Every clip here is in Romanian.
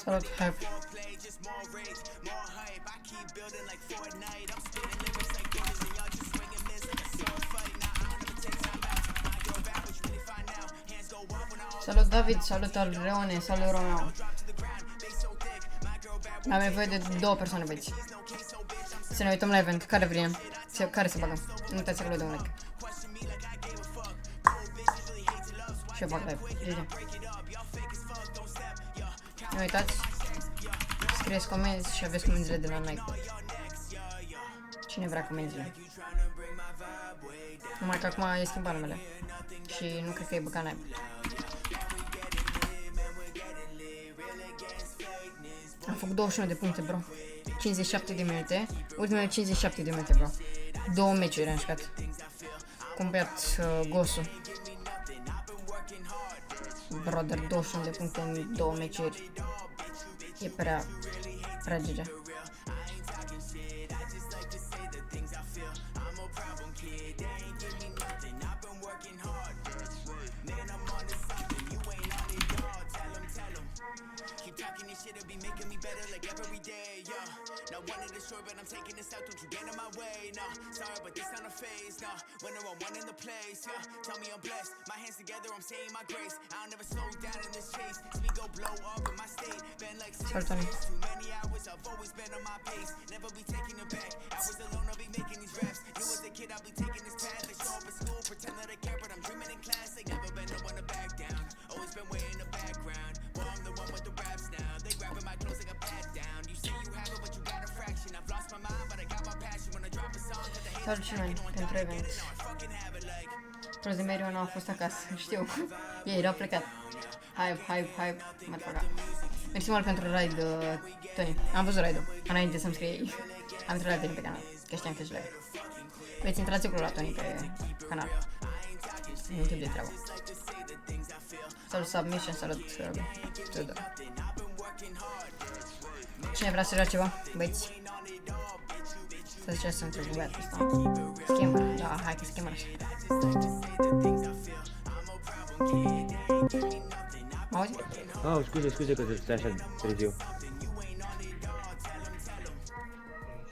Salut, hype. Salut David, salut Alreone, salut Romeo. Am nevoie de 2 persoane, băieți. Să ne uităm la event, care vrem? Care să bagăm? Nu uitați acolo de un like. Și eu fac live, GG. Nu uitați, scrieți comenzi și aveți comenzile de la like. Cine vrea comenzile? Numai că acum e schimbat numele. Și nu cred că e băgat naiba. Am făcut 21 de puncte, bro. 57 de minute. Ultimele 57 de minute, bro. 2 meciuri am jucat. Cumpărat Gosu. Brother, 21 de puncte în 2 meciuri. E prea GG. But I'm taking this out, don't you get in my way, no. Sorry, but this not a phase, no. Winner on one in the place, yeah. Tell me I'm blessed, my hands together, I'm saying my grace. I'll never slow down in this chase. We go blow up in my state. Been like too many hours, I've always been on my pace. Never be taking it back. I was alone, I'll be making these raps. Knew as a kid, I'll be taking this path. They show up at school, pretend that I care, but I'm dreaming in class. They never been no one to back down. Always been way in the background. Well, I'm the one with the raps now. They grabbing my clothes like a pat down. You say you have it, but you got a fraction. I've lost my mind, but I got my passion when I drop a song. Salut și noi, pentru event. Prozimeriu nu a fost acasă, știu. Ei erau plecat. Hype, mă fac. Mersi mult pentru raid, Tony. Am văzut raid-ul, înainte să-mi scrie ei. Am intrat la Tony pe canal, că știam că ești live. Veți intrați acolo la Tony pe canal. E un tip de treabă. Salut Submission, salut Tudor. Cine vrea să joace ceva? Băieți. Să ziceți să întreb băiatul ăsta. Scammer, da, hai că scammer așa. Mă auzi? Oh, scuze că te stai așa târziu.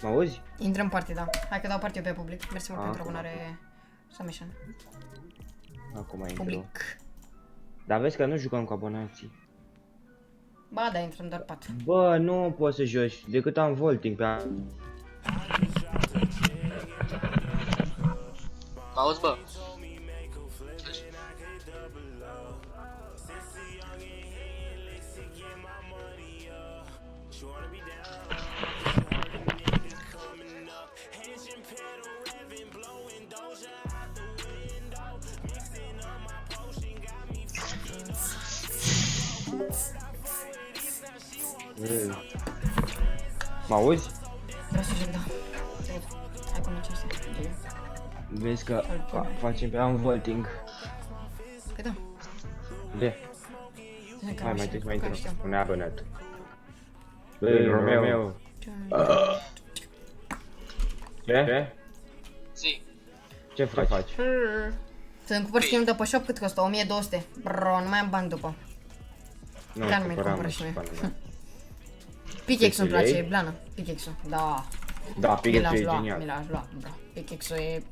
Mă auzi? Intră în party, da. Hai că dau party pe public. Mersi mult pentru abonare. Submission. Acum intru. Public. Dar vezi că nu jucăm cu abonații. Ba, da, intrăm doar 4. Bă, nu poți să joci, decât am volting pe a... Auzi, bă? Mă auzi? Vreau să joc, da. Hai cum nici asta. Vezi că facem pe unvolting. Păi da. De? Hai mai trebuie să mai intrăm. Un abonat. Băi, Romeo. Ce? Zi. Ce faci? Să-mi cumpăr schimb de pe shop cât costă? 1200. Bro, nu mai am bani după. Chiar nu mi-l cumpără și mie. Pickaxe-ul îmi place, e blană. Pickaxe-ul, da. Da, pickaxe-ul e genial. Mi l-aș lua, bro. Pickaxe-ul e...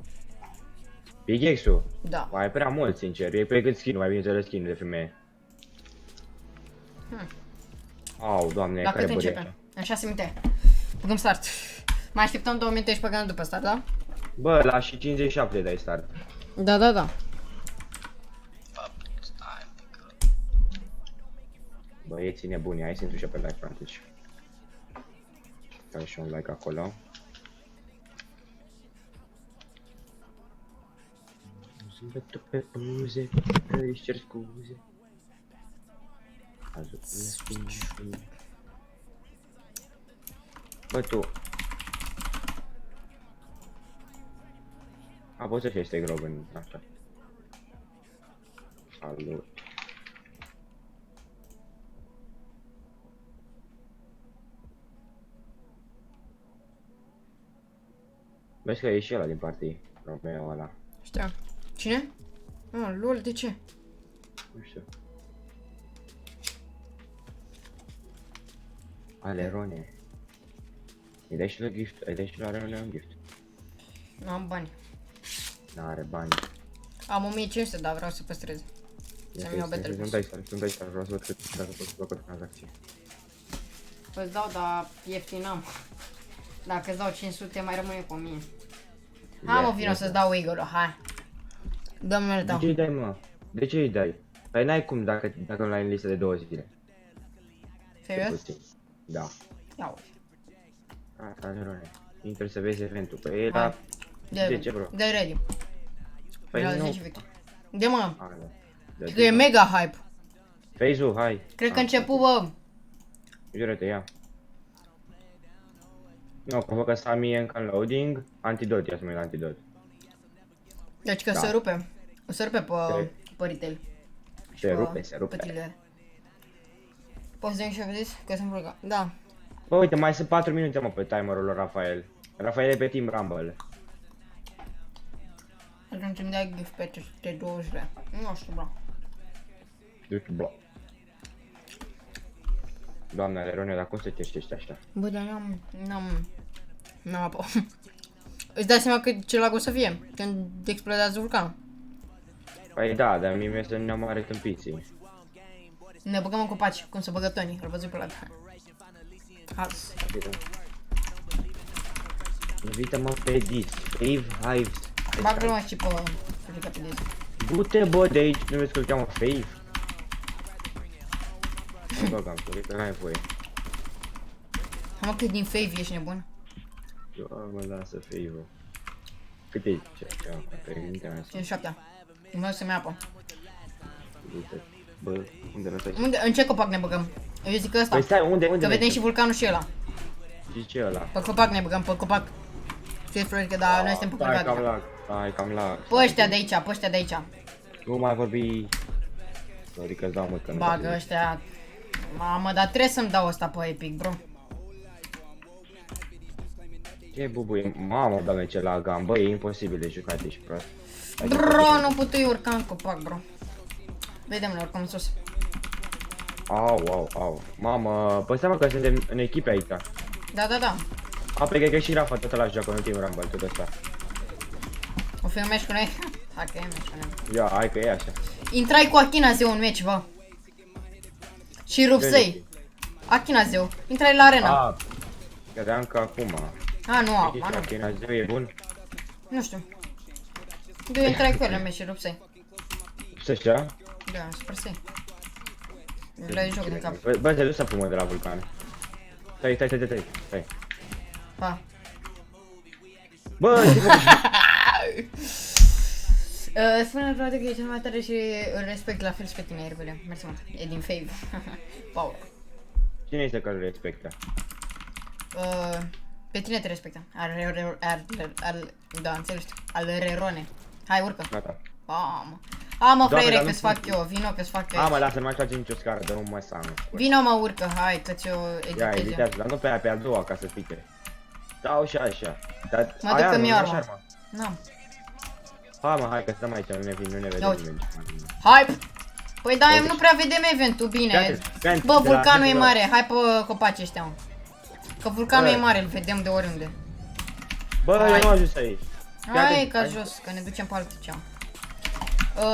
Pickaxe-ul? Da. Mai e prea mult, sincer. E pe cât skin-ul, mai bine înțeles skin-ul de femeie. Au, doamne, la care cât bărie începem? În 6 minute. Băgăm start. Mai așteptăm 2 minute și băgăm după start, da? Bă, la și 57 dai start. Da. Băieții nebuni, hai să intru și eu pe live atunci. Dai și un like acolo. Zâmbetul pe buze, își cer scuze. Bă, tu. poți să fie este grob în așa. Salut. Vezi că e și ăla din partii, Romeo ăla. Știu. Cine? Ah, lol, de ce? Nu știu. Alerone. Îi dai și la gift, îi dai și la Alerone un gift. Nu am bani. N-are bani. Am 1500, dar vreau să păstrez. Să-mi iau Battle Pass. Sunt dai vreau să văd cât, dacă pot să fac o tranzacție. Păi dau, dar ieftin am. Dacă îți dau 500, mai rămâne cu 1000. Hai mă, vino să-ți dau Eagle-ul, hai. Dă-mi De ce îi dai, mă? De ce îi dai? Păi n-ai cum dacă nu l-ai în listă de 2 zile. Serios? Da. Ia uite. Asta, Alerone. Intră să vezi eventul. Păi e la... Hai. 10, bro. Dă-i ready. Păi La nu. 10 victorii. De mă, A, da. că e mega hype. Feizu, hai. Cred că început, bă. Jură-te, ia. Nu, că să am mie încă în loading. Antidot, ia să mă uit la antidot. Deci că Da. se rupe. O să rupe pe retail. Se rupe, se rupe. Pe tile. Poți să-mi și vedeți? Că sunt rugat. Da. Bă, uite, mai sunt 4 minute, mă, pe timerul lui Rafael. Rafael e pe Team Rumble. Atunci îmi dai gift pe 320 lei. Nu știu, bro. Deci, bă. Doamne, Alerone, dar cum să te ștești așa? Bă, dar n-am apă. Îți dai seama ce lag o să fie când explodează vulcanul? Păi da, dar mie mi-e să ne omoare tâmpiții. Ne băgăm în copaci, cum se băgă Tony, îl văzut pe lag. Has. Invită-mă pe Dis, Dave Hives. Bagă-l mai și pe frica pe Disney. Du-te, bă, de aici, nu vezi că îl cheamă Fave? Nu băgam, că n-ai voie. Mă, cât din Fave ești nebun? Eu mă lasă Fave-ul. Cât e ce? Pe mintea mea. 57. Nu vreau să-mi apă. Du-te. Bă, unde lăsai? Unde? În ce copac ne băgăm? Eu zic că ăsta. Păi stai, unde Că vedem mergem? și vulcanul și ăla. Și ce ăla? Pe copac ne băgăm, pe copac. Știi, Florica, dar noi suntem pe Hai, cam copac. lag. Hai, cam lag. Pe ăștia de aici, pe ăștia de aici. Nu mai vorbi... Florica, îți dau mult că nu Bagă vorbi. ăștia. Mamă, dar trebuie să-mi dau ăsta pe Epic, bro. Ce bubuie? Mamă, doamne, ce lag am. Bă, e imposibil de jucat, ești prost. Bro, nu putui urca în copac, bro. Vedem, ne urcăm în sus. Au. Mamă, păi seama că suntem în echipe aici. Da. A, pe că și Rafa tot ăla joacă în Team Rumble, tot ăsta. O fi un meci cu noi? Hai că e un meci cu noi. Ia, hai că e așa. Intrai cu Achinazeu în meci, bă. Și Rupsei. Achinazeu. Intrai la arena. A, credeam că acum. Nu, acum nu. Achinazeu e bun? Nu știu. Eu intrai cu el în meci și Rupsei. Să știa? Da, super sei. Vreau joc din cap. Bă, te duci să fumă de la vulcan. Stai. Pa. Bă, ce faci? Spune-mi frate că e cel mai tare și îl respect la fel și pe tine, Ergule. Mersi mult. E din Fave. Power. Cine este care îl respectă? Pe tine te respectă. Da, înțelegi. Al Rerone. Hai, urcă. Gata. Mă, Doamne, fraiere, dar că-ți nu fac eu. Vino că-ți fac eu. Mă, lasă, nu mai face nicio scară, dă-mi mai sană. Vino, mă, urcă, hai, că ți-o Ia, editez eu. editează, dar nu pe aia, pe a doua, ca să pice. Dau și așa. Dar Mă duc aia că nu, mi-o nu armă. așa, mă. Nu. Hai, mă, hai că stăm aici, nu ne vede Ia uite. nimeni. Hai! Păi da, nu prea vedem eventul, bine. Gata, Bă, de la vulcanul e Angelor. mare, hai pe copaci ăștia, mă. Că vulcanul Bă. e mare, îl vedem de oriunde. Bă, Hai. eu nu ajung aici. Hai ca jos, că ne ducem pe altă cea.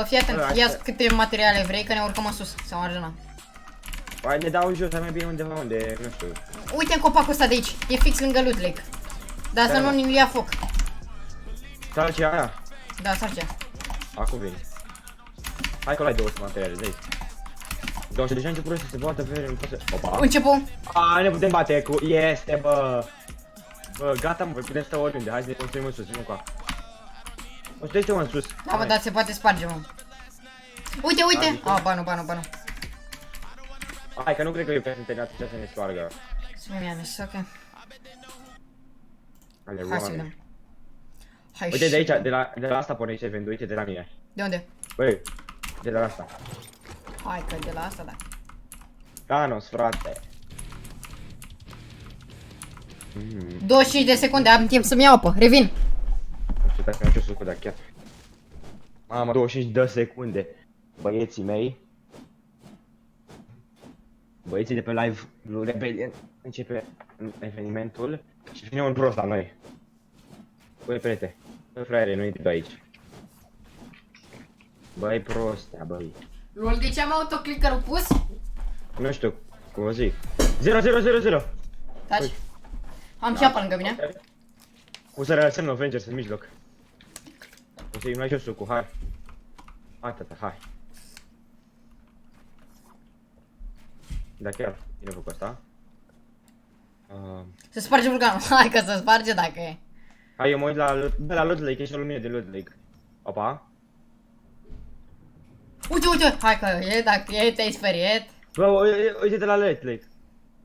Fii Bă, atent, hai ia să- câte materiale vrei, că ne urcăm în sus, sau în arena. Hai, ne dau jos, mai bine undeva unde, nu știu. Uite în copacul ăsta de aici, e fix lângă Loot Lake. Dar să Da, nu da. ni-l ia foc. Stai ce aia? Da, sarcea. Acum vine. Hai că l-ai 200 materiale, de aici. Doamne, deja început să se bată pe nu pot să... Opa! Început. Ne putem bate cu... Este, bă! Bă, gata, mă, putem sta oriunde, hai să ne construim în sus, nu cu a. O să te în sus. Da, mă, Hai. dar se poate sparge, mă. Uite! Banu. Hai, că nu cred că e pe terminat să ne spargă. Să-mi ia mes, ok. Ale, Hai să oameni. vedem. Hai Uite de și- aici, de la asta pornește eventul, uite de la mine. De unde? Băi, de la asta. Hai că de la asta, da. Thanos, frate. 25 de secunde, am timp să-mi iau apă, revin. Nu știu dacă am ce sucul, dar chiar. Mamă, 25 de secunde. Băieții mei. Băieții de pe live Blue Rebellion începe evenimentul și vine un prost la noi. Băi, prietene, băi, fraiere, nu-i de aici. Băi, prostea, băi. Lol, de ce am autoclickerul pus? Nu știu, cum o zic. 0-0-0-0. Taci. Am și apă lângă mine. O să relasăm Avengers în mijloc. O să iei mai jos sucul, hai. Hai, tata, hai. Da, chiar, bine făcut asta. Să sparge vulcanul, hai că să sparge dacă e. Hai, eu mă uit la Loot Lake, ești o lumină de Loot Lake. Opa. Uite, uite, hai că e, dacă e, te-ai speriet. Bă, uite de la Loot Lake.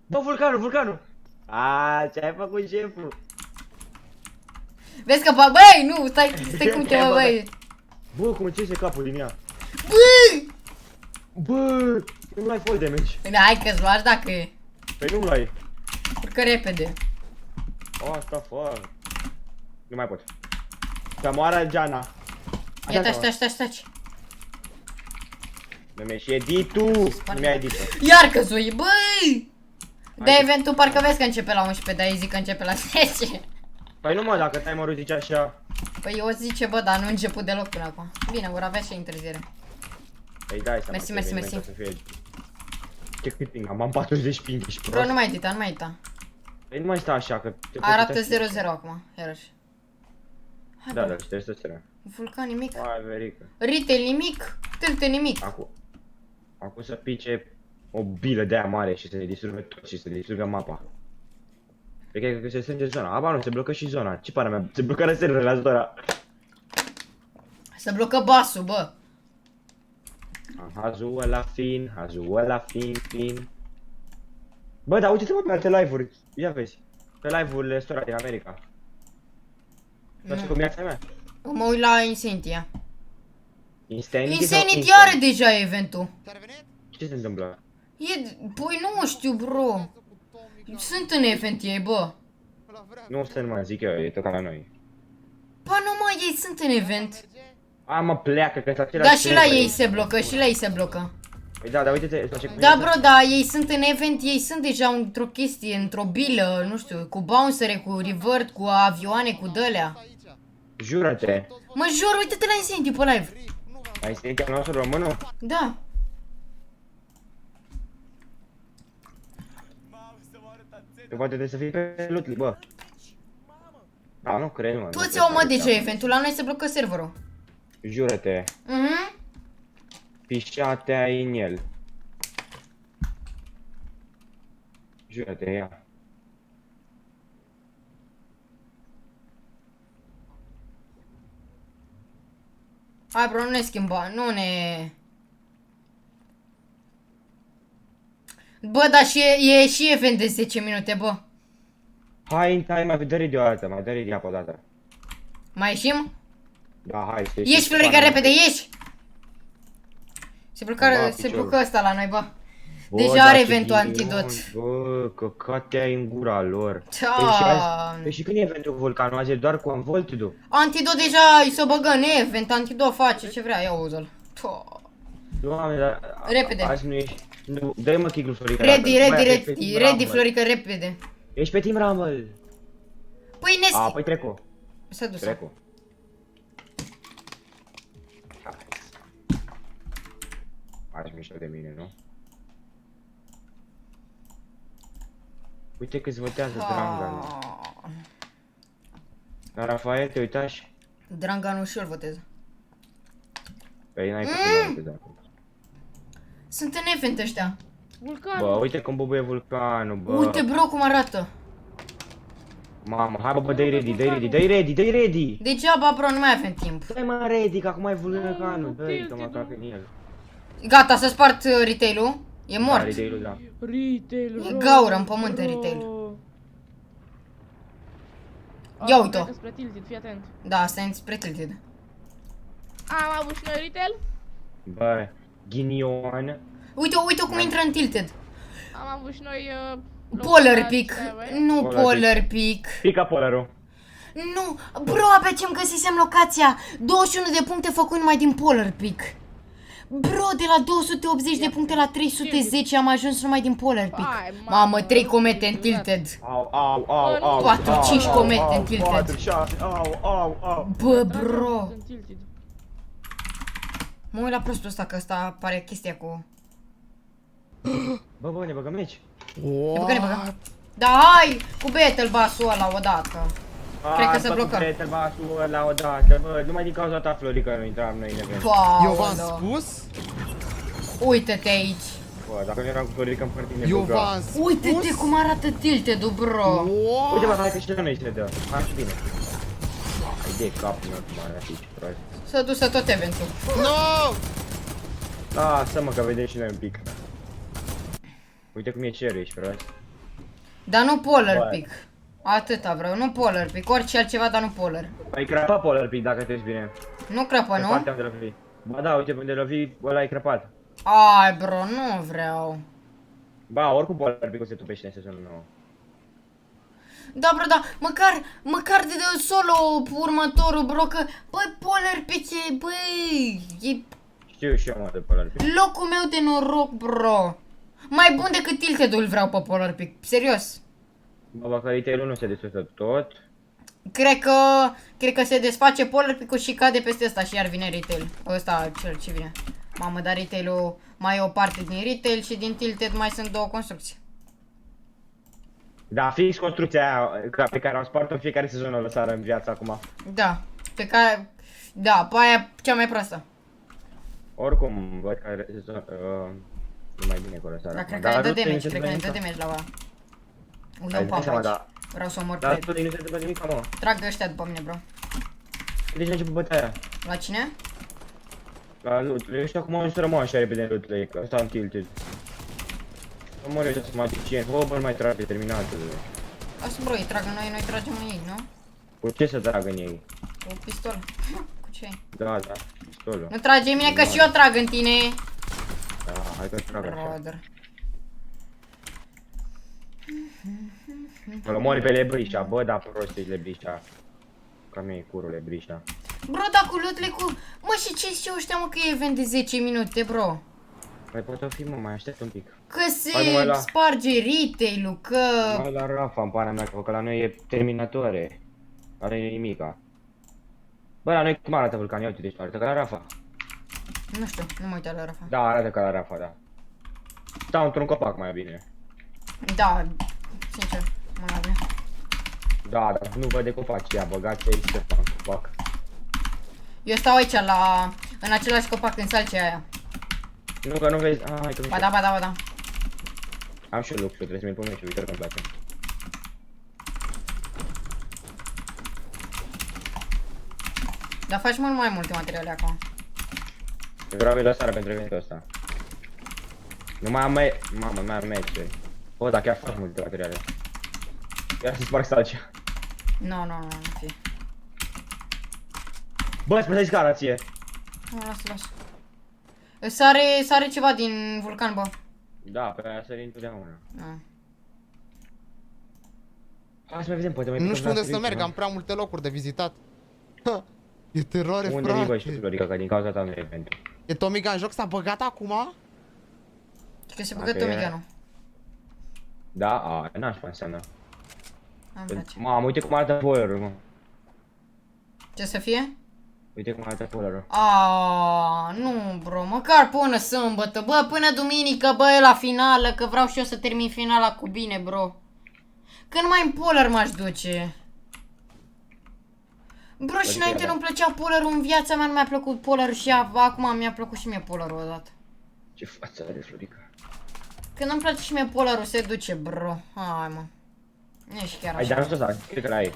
Bă, vulcanul! Aaa, ce-ai făcut, șeful? Vezi că, băi, nu, stai cum te mă, băi. Bă, cum ți iese capul din ea? Băi! Bă, nu ai fall damage. Hai că-ți luași dacă e. Păi nu l-ai. Urcă repede. Asta fac. Nu mai pot. Să moară Gianna. Ia taci. Nu mi-ai și editul. Nu mi-ai editul. Iar că zui, băi! De eventul parcă vezi că începe la 11, dar ei zic că începe la 10. Păi nu mă, dacă timerul zice așa. Păi eu zice, bă, dar nu început deloc până acum. Bine, vor avea și întârziere. Păi dai seama. Mersi, că mersi, evenimentul mersi. să fie. Ce cât ping am 40 ping, ești Bro, prost. nu mai edita, nu mai edita. Păi nu mai sta așa, că... te poți Arată uita 0-0 acum, iarăși. Hai, Da, bă. da, și trebuie să se Vulcan nimic. Hai, verică. Retail nimic. Târte nimic. Acum să pice o bilă de aia mare și să ne distrugă tot și să distrugă mapa. Pe că se strânge zona. Aba nu, se blocă și zona. Ce para mea? Se blocă serverele la zona. Să blocă basul, bă. Hazul ăla fin. Bă, dar uite-te mă pe alte live-uri. Ia vezi. Pe live-urile stora din America. Place cu viața mea. Mă uit la Insanity. Insanity sau Insanity are deja eventul. Ce se întâmplă? Păi nu știu, bro. Sunt în event ei, bă. Nu să nu mai zic eu, e tot ca la noi. Ba nu mă, ei sunt în event. A, mă pleacă, că-s același Da, și la server. ei se blocă, și la ei se blocă. Păi da, dar uite-te, îți place cu Da, viața? bro, da, ei sunt în event, ei sunt deja într-o chestie, într-o bilă, nu știu, cu bouncere, cu revert, cu avioane, cu dălea. Jură-te. Mă jur, uite-te la Insanity pe live. Ai stat al nostru românul? Da. Că poate trebuie să fii pe Lutli, bă. Da, nu cred, mă. Toți au mă deja eventul, la noi se blocă serverul. Jură-te. Pișate ai în el. Jură-te, ia. Hai, bro, nu ne schimba, nu ne... Bă, dar și e și event de 10 minute, bă. Hai, mai dă ready o dată, mai dă ready apă o dată. Mai ieșim? Da, hai, să Ieși, Florica, repede, ieși! Se Ba, blocă, se piciorul. blocă ăsta la noi, bă. Bă, Deja da, are ce eventul ghinion, antidot. Bă, căcate ai în gura lor. Doamne. Păi și când e eventul vulcanul? Azi e doar cu Unvolted-ul. Antidot deja îi se băgă în event, Antidot face ce vrea, ia uză-l. Doamne, dar... Repede. Azi nu ești... Nu, dă-i mă kick-ul, Florica. Ready, dacă- ready, Băi, ești pe ready, Team ready, Rumble. Florica, repede. Ești pe Team Rumble. Păi A, păi trecu. S-a dus. Trecu. Faci mișto de mine, nu? Uite câți votează Drangan. Dar Rafael, te uitași? Dranganul și eu îl votez. Păi n-ai cum să acum. Sunt în event ăștia. Bă, uite cum bubuie vulcanul, bă. Uite, bro, cum arată. Mamă, hai bă, dă-i ready, dă-i ready, dă-i ready, dă-i ready! Degeaba, bro, nu mai avem timp. Dă-i mă ready, că acum ai vulcanul, dă-i că mă cac în el. Gata, să spart retail-ul. E Da, mort. ready-ul, da. Retail, E gaură în pământ în retail. Ia uite-o. Pleacă spre Tilted, fii atent. Da, stai spre Tilted. Am avut și noi retail? Bă, ghinion. Uite cum intră în Tilted. Am avut și noi... Polar Pick. Nu Polar Polar Pick. Pica polarul. Nu, bro, abia ce-mi găsisem locația. 21 de puncte făcut numai din Polar Pick. Bro, de la 280 de puncte la 310 am ajuns numai din Polar Pick. Hai, Mamă, 3 comete în Tilted. Au. 4-5 comete în Tilted. 4, 6, au. Bă, bro. În Tilted. Mă uit la prostul ăsta, că ăsta apare chestia cu... Bă, ne băgăm aici. Ne băgăm. Da, hai, cu Battle Bass-ul ăla odată. Cred că se blocăm. Basul ăla odată, bă, numai din cauza ta, Florica, nu intram noi în event. Eu v-am Paolo. spus? Uite-te aici. Bă, dacă nu eram cu Florica în partid, ne Eu băga. v-am spus? Uite-te cum arată Tilted-ul, bro. Uite, bă, hai că și la noi se dă. Hai și bine. Hai de capul meu cum arată aici, prost. S-a dus tot eventul. No! Lasă mă, că vedem și noi un pic. Uite cum e cerul, ești prost. Dar nu Polar Bă. Pick. Atâta vreau, nu Polar Pick, orice altceva, dar nu Polar. Ai crăpat Polar Pick dacă te uiți bine. Nu crăpă, Pe nu? partea unde lovi. Ba da, uite unde lovi, ăla e crăpat. Ai, bro, nu vreau. Ba, oricum Polar Pick-ul se tupește în sezonul nou. Da, bro, da, măcar de solo următorul, bro, că, băi, Polar Pick e, băi, e Știu și eu, mă, de Polar Pick. locul meu de noroc, bro. Mai bun decât Tilted-ul vreau pe Polar Pick, serios. Bă, că retail-ul nu se desfătă tot. Cred că se desface Polar Pick-ul și cade peste ăsta și iar vine retail. Ăsta, cel ce vine. Mamă, dar retail-ul mai e o parte din retail și din Tilted mai sunt două construcții. Da, fix construcția aia pe care am spart-o în fiecare sezon o lăsară în viață acum. Da, pe care, da, pe aia cea mai proastă. Oricum, văd că sezon, e mai bine cu o lăsară. Dar acum. cred că ne dă rutul damage, nu se cred că ne dă întâmplă damage la ăla. Unde Hai, un dai pump seama, aici. da. Vreau să omor pe Dar el. rutul nu se întâmplă nimic, mă. Trag ăștia după mine, bro. Deci a început bătaia. La cine? La loot. Eu știu acum nu se rămân așa repede în loot lake, ăsta am tilted. Nu mă reușesc să mă eficient, bă, nu mai trage, terminat. Asta, bro, îi trag în noi tragem în ei, nu? Cu ce să trag în ei? Cu pistol. Cu ce? Da, pistolul. Nu trage în mine că și eu trag în tine. Da, hai că trag așa. Brother. Mă mori pe lebrișa, bă, da, prost ești lebrișa. Cam e curul lebrișa. Bro, da, cu loot-ul. Mă, și ce știu ăștia, mă, că e event de 10 minute, bro? Mai pot fi, mă, mai aștept un pic. Că Hai, mă, mai se la- sparge retail-ul, că... Mai la Rafa, în pana mea, că la noi e terminatoare. La noi e nimica. Bă, la noi cum arată vulcanul? Ia uite, deci arată ca la Rafa. Nu știu, nu mă uit la Rafa. Da, arată ca la Rafa, da. Stau într-un copac mai bine. Da, sincer, mă la bine. Da, dar nu văd de copaci, ia, băgați aici să fac copac. Eu stau aici la... în același copac în salcea aia. Nu, că nu vezi, hai că nu Ba știu. da, ba da, ba da. Am și eu luxul, trebuie să mi-l pun și uite că-mi place. Dar faci mult mai multe materiale acum. Vreau să-i lăsară pentru eventul ăsta. Nu mai am mamă, mai am match-uri. Bă, dar chiar fac multe materiale. Ia să sparg salcea. Nu fie. Bă, spune scara ție. Nu, lasă. Sare ceva din vulcan, bă. Da, pe aia sări întotdeauna. Nu. Hai să mai vedem, poate mai Nu picăm știu unde la să Twitch, merg, mă. am prea multe locuri de vizitat. Ha, e teroare, Unde vii, bă, și tu, frate. Florica, că din cauza ta nu e eventul. E Tomiga în joc, s-a băgat acum? Că se Dacă băgă e- Tomiganu. Da, nașpa înseamnă. Îmi place. Mamă, uite cum arată polerul, mă. Ce să fie? Uite cum arată polerul. Nu, bro, măcar până sâmbătă, bă, până duminică, bă, e la finală, că vreau și eu să termin finala cu bine, bro. Că numai în polar m-aș duce. Bro, și înainte nu-mi plăcea polarul în viața mea, nu mi-a plăcut polarul și acum mi-a plăcut și mie polarul odată. Ce față are Florica. Când îmi place și mie polarul, se duce, bro. Hai, mă. Nu ești chiar Ai așa. dansul ăsta? Cred că l-ai.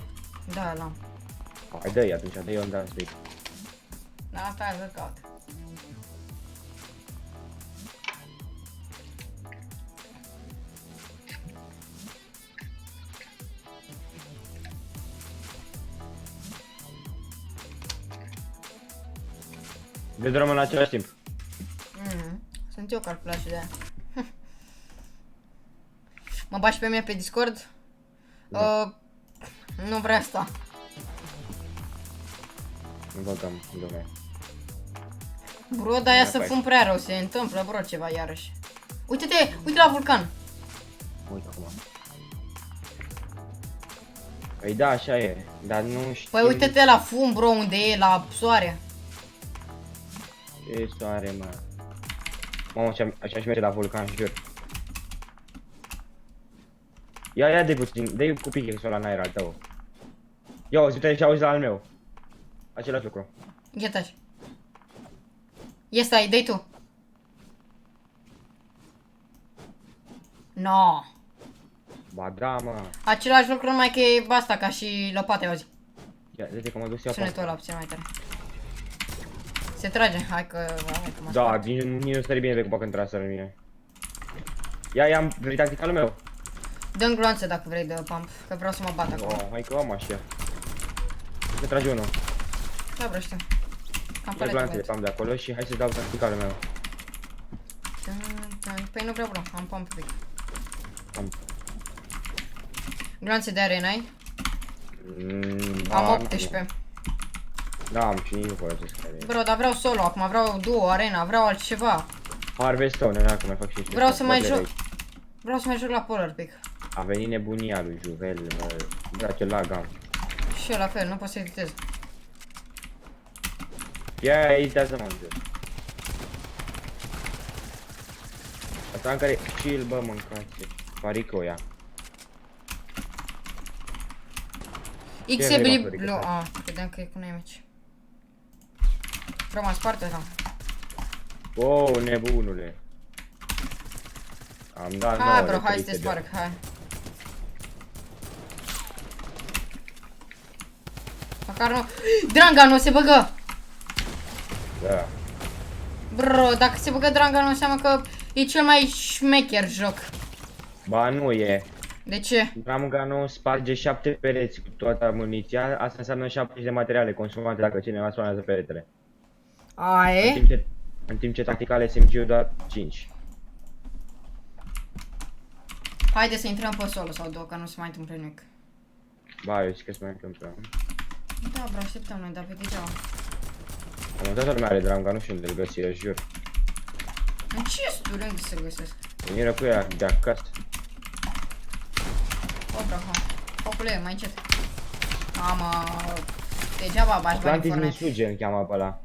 Da, la. Hai, dă-i atunci, dă-i un dans pic. Da, asta e zăcat. Ne dorăm în același timp. Sunt eu calculat și de aia. Mă bași pe mine pe Discord? Nu vrea asta. Nu votăm, domne. Bro, dar aia să fum prea rău, se întâmplă, bro, ceva iarăși. Uite-te, uite la vulcan. Uite acum. Păi da, așa e, dar nu știu... Păi uite-te la fum, bro, unde e, la soare. Ce soare, mă. Mamă, așa-și merge la vulcan, jur. Ia de puțin, dă-i cu pickaxe-ul ăla în aer al tău. Ia auzi, uite și auzi la al meu. Același lucru. Ghetași. Ia stai, dai tu. No. Ba da, mă. Același lucru numai că e asta ca și lopate, auzi. Ia, uite că mă duc să iau Sunetul ăla puțin mai tare. Se trage, hai că mă Da, spart. nici nu stări bine de cupa când trasă în mine. Ia, vrei tacticalul meu? Dă-mi gloanțe dacă vrei de pump, că vreau să mă bat acum. Oh, hai că am așa. Se trage unul. Da, bro, știu. Cam Ia palete glanțele văd. pe am de acolo și hai să dau tacticalul meu. Păi nu vreau, bro, am pump un pic. Am. Gloanțe de arena ai? Da, Am 18. Da, am și nici nu folosesc care. Bro, dar vreau solo acum, vreau duo, arena, vreau altceva. Harvestone, n-am cum mai fac și ăștia. Vreau să mai Bătrâni. joc. Vreau să mai joc la Polar Pick. A venit nebunia lui Juvel, mă. Da, ce lag am. Și eu la fel, nu pot să editez. Ia, editează mă, jos. Asta în care chill, bă, mâncați. Parico ea. XBL vrei, Blue, Florica? credeam că e cu nemici. Vreau mai sparte, da. Wow, nebunule. Am dat Hai 9 bro, de hai să te 300 de- sparg, hai. Măcar nu... Dranga nu se băgă! Da. Bro, dacă se băgă Dranga nu înseamnă că e cel mai șmecher joc. Ba nu e. De ce? Ramganu sparge 7 pereți cu toată muniția, asta înseamnă 70 de materiale consumate dacă cineva spawnează peretele. Aie? În timp ce tacticale SMG-ul doar 5. Haide să intrăm pe solo sau două, că nu se mai întâmplă nimic. Ba, eu zic că se mai întâmplă. Da, bro, așteptăm noi, dar pe degeaba. Am uitat lumea are Ramganu și unde-l găsi, eu jur. În ce sturi unde să găsesc? Veniră cu ea de acasă. O, bro, ha. Focule, mai încet. Mamă, degeaba bași bani Atlantis Fortnite. Misuge îl cheamă pe ăla.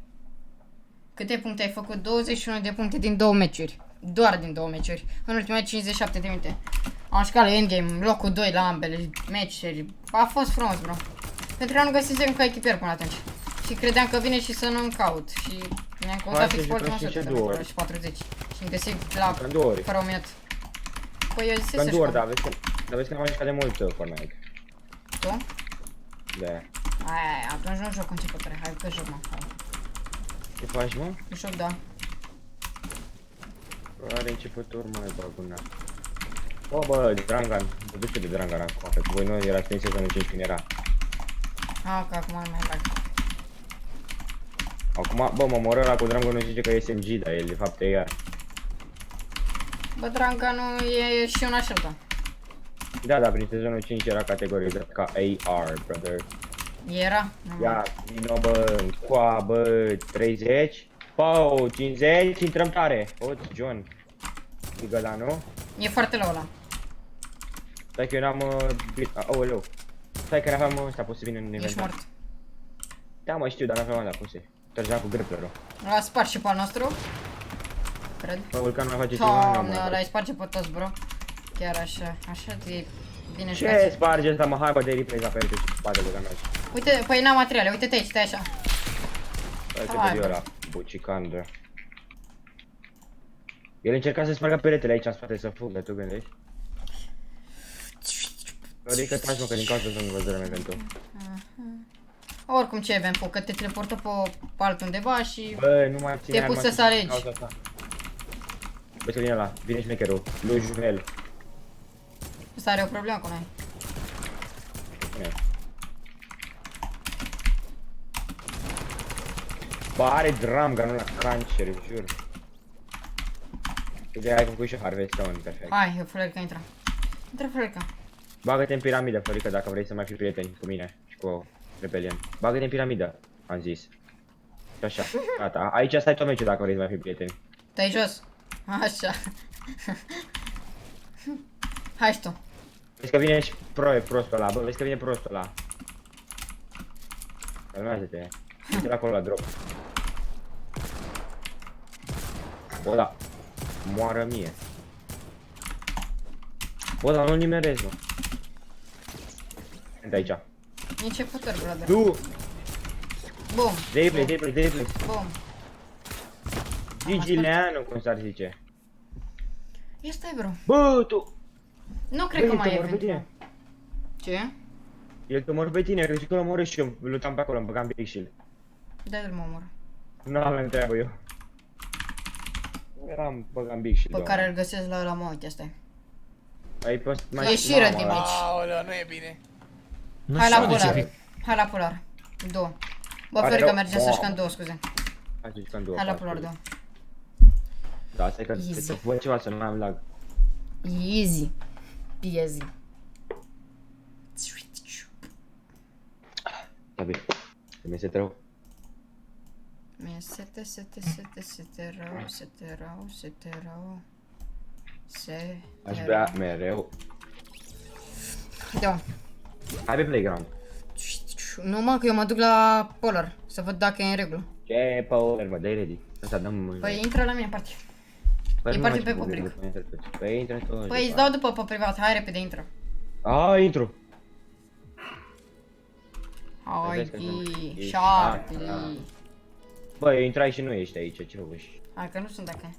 Câte puncte ai făcut? 21 de puncte din 2 meciuri. Doar din 2 meciuri. În ultimele 57 de minute. Am jucat la endgame, locul 2 la ambele meciuri. A fost frumos, bro. Pentru că nu găsisem ca echipier până atunci. Și credeam că vine și să nu-mi caut. Și ne-am Hai căutat să fix pe jucăm ultima și sută ce două ori. și 40. Și îmi găsit la În 2 ori. fără un minut. Păi eu zisem În să 2 ori, jucăm. dar vezi că n-am mai jucat de mult Fortnite. Tu? Da. Aia, atunci nu joc începătoare. Hai că joc, mă. Hai. Ce faci, mă? Joc, da. Are începător mai baguna. Bă, Drangan. Mă duce de Drangan acum, că voi nu erați prin sezonul 5 când era. Că acum nu mai lag. Acum, bă, mă omoră ăla cu Drangan, nu zice că e SMG, dar el de fapt e iar. Bă, Dranga nu e și una și alta. Da, dar prin sezonul 5 era categorizat ca AR, brother. Era? Nu Ia, vino bă, încoa, bă, 30. Pau, 50, intrăm tare. Hoț, John. Strigă la, nu? E foarte low ăla. Stai că eu n-am... Aoleu. Stai că n-aveam ăsta pus să vină în Ești inventar. mort. Da, mă, știu, dar n-aveam ăla puse. Trăgeam cu grapplerul. L-a spart și pe al nostru. Cred. Bă, Vulcanul mai face ceva, Doamne, nu ăla îi sparge pe toți, bro. Chiar așa. Așa e bine Ce jucat. sparge ăsta, mă, hai bă, de replay la perete și spate de canal. Uite, păi n-am materiale, uite-te aici, stai așa. Stai că Hai, de bă. ăla, bucicandă. El încerca să spargă peretele aici în spate să fugă, tu gândești? Adică tragi mă, că din cauza nu văzurăm eventul. Oricum ce event, că te teleportă pe altundeva și... Bă, nu mai ține. Te-ai pus să alegi. Bă, să vine ăla, vine șmecherul, lui Juvel. Ăsta are o problemă cu noi. Bă, are dramga, nu la cancer, jur. Uite, ai făcut și harvestone, perfect. Hai, Florica, intră. Intră, Florica. Bagă-te în piramidă, Florica, dacă vrei să mai fii prieteni cu mine și cu Rebelion. Bagă-te în piramidă, am zis. Și așa, gata. Aici stai tot meciul dacă vrei să mai fii prieteni. Stai jos. Așa. Hai și tu. Vezi că vine și prostul ăla, bă, vezi că vine prostul ăla. Calmează-te. Uite-l acolo la drop. Bă, da. Moară mie. Bă, dar nu nimerez, mă. Sunt aici. Începător, brother. Du! Bum. Dayplay. Bum. Gigileanu, cum s-ar zice. Ia stai, bro. Bă, tu! Nu cred că Băi, mai te e omor pe eventul. tine. Ce? El te omor pe tine, că zic că l-omoră și eu. Lutam pe acolo, îmi băgam Big Shield. Dai-l mă omor. Nu aveam treabă eu. Băgam Big Shield. Pe care îl găsesc la ăla, mă, uite, stai. Ai post mai... Ieșiră Mamă, din ăla. meci. Aoleu, nu e bine. Nu Hai la știu de ce polar. pic. Hai la polar. Două. Bă, Pare Florica, rău. mergem să jucăm două, scuze. Hai să jucăm două. Hai la partide. polar, două. Da, asta e că Easy. să văd ceva să nu mai am lag. Easy. Easy. Da, bine. Să mi se rău. Mi-e sete rău. Aș bea mereu. Da. Hai pe playground. Nu mă, că eu mă duc la polar, să văd dacă e în regulă. Ce power, mă, dai ready. Asta dăm... Păi intră la mine în party. Păi e nu party mai pe știu public. cum intră toți. Păi intră toți. Păi îți dau după pe privat, hai repede, intră. A, intru. Hai, Vezi că sunt- ești- șarpi. Ah, Bă, intrai și nu ești aici, ce făcuși? Hai că nu sunt dacă.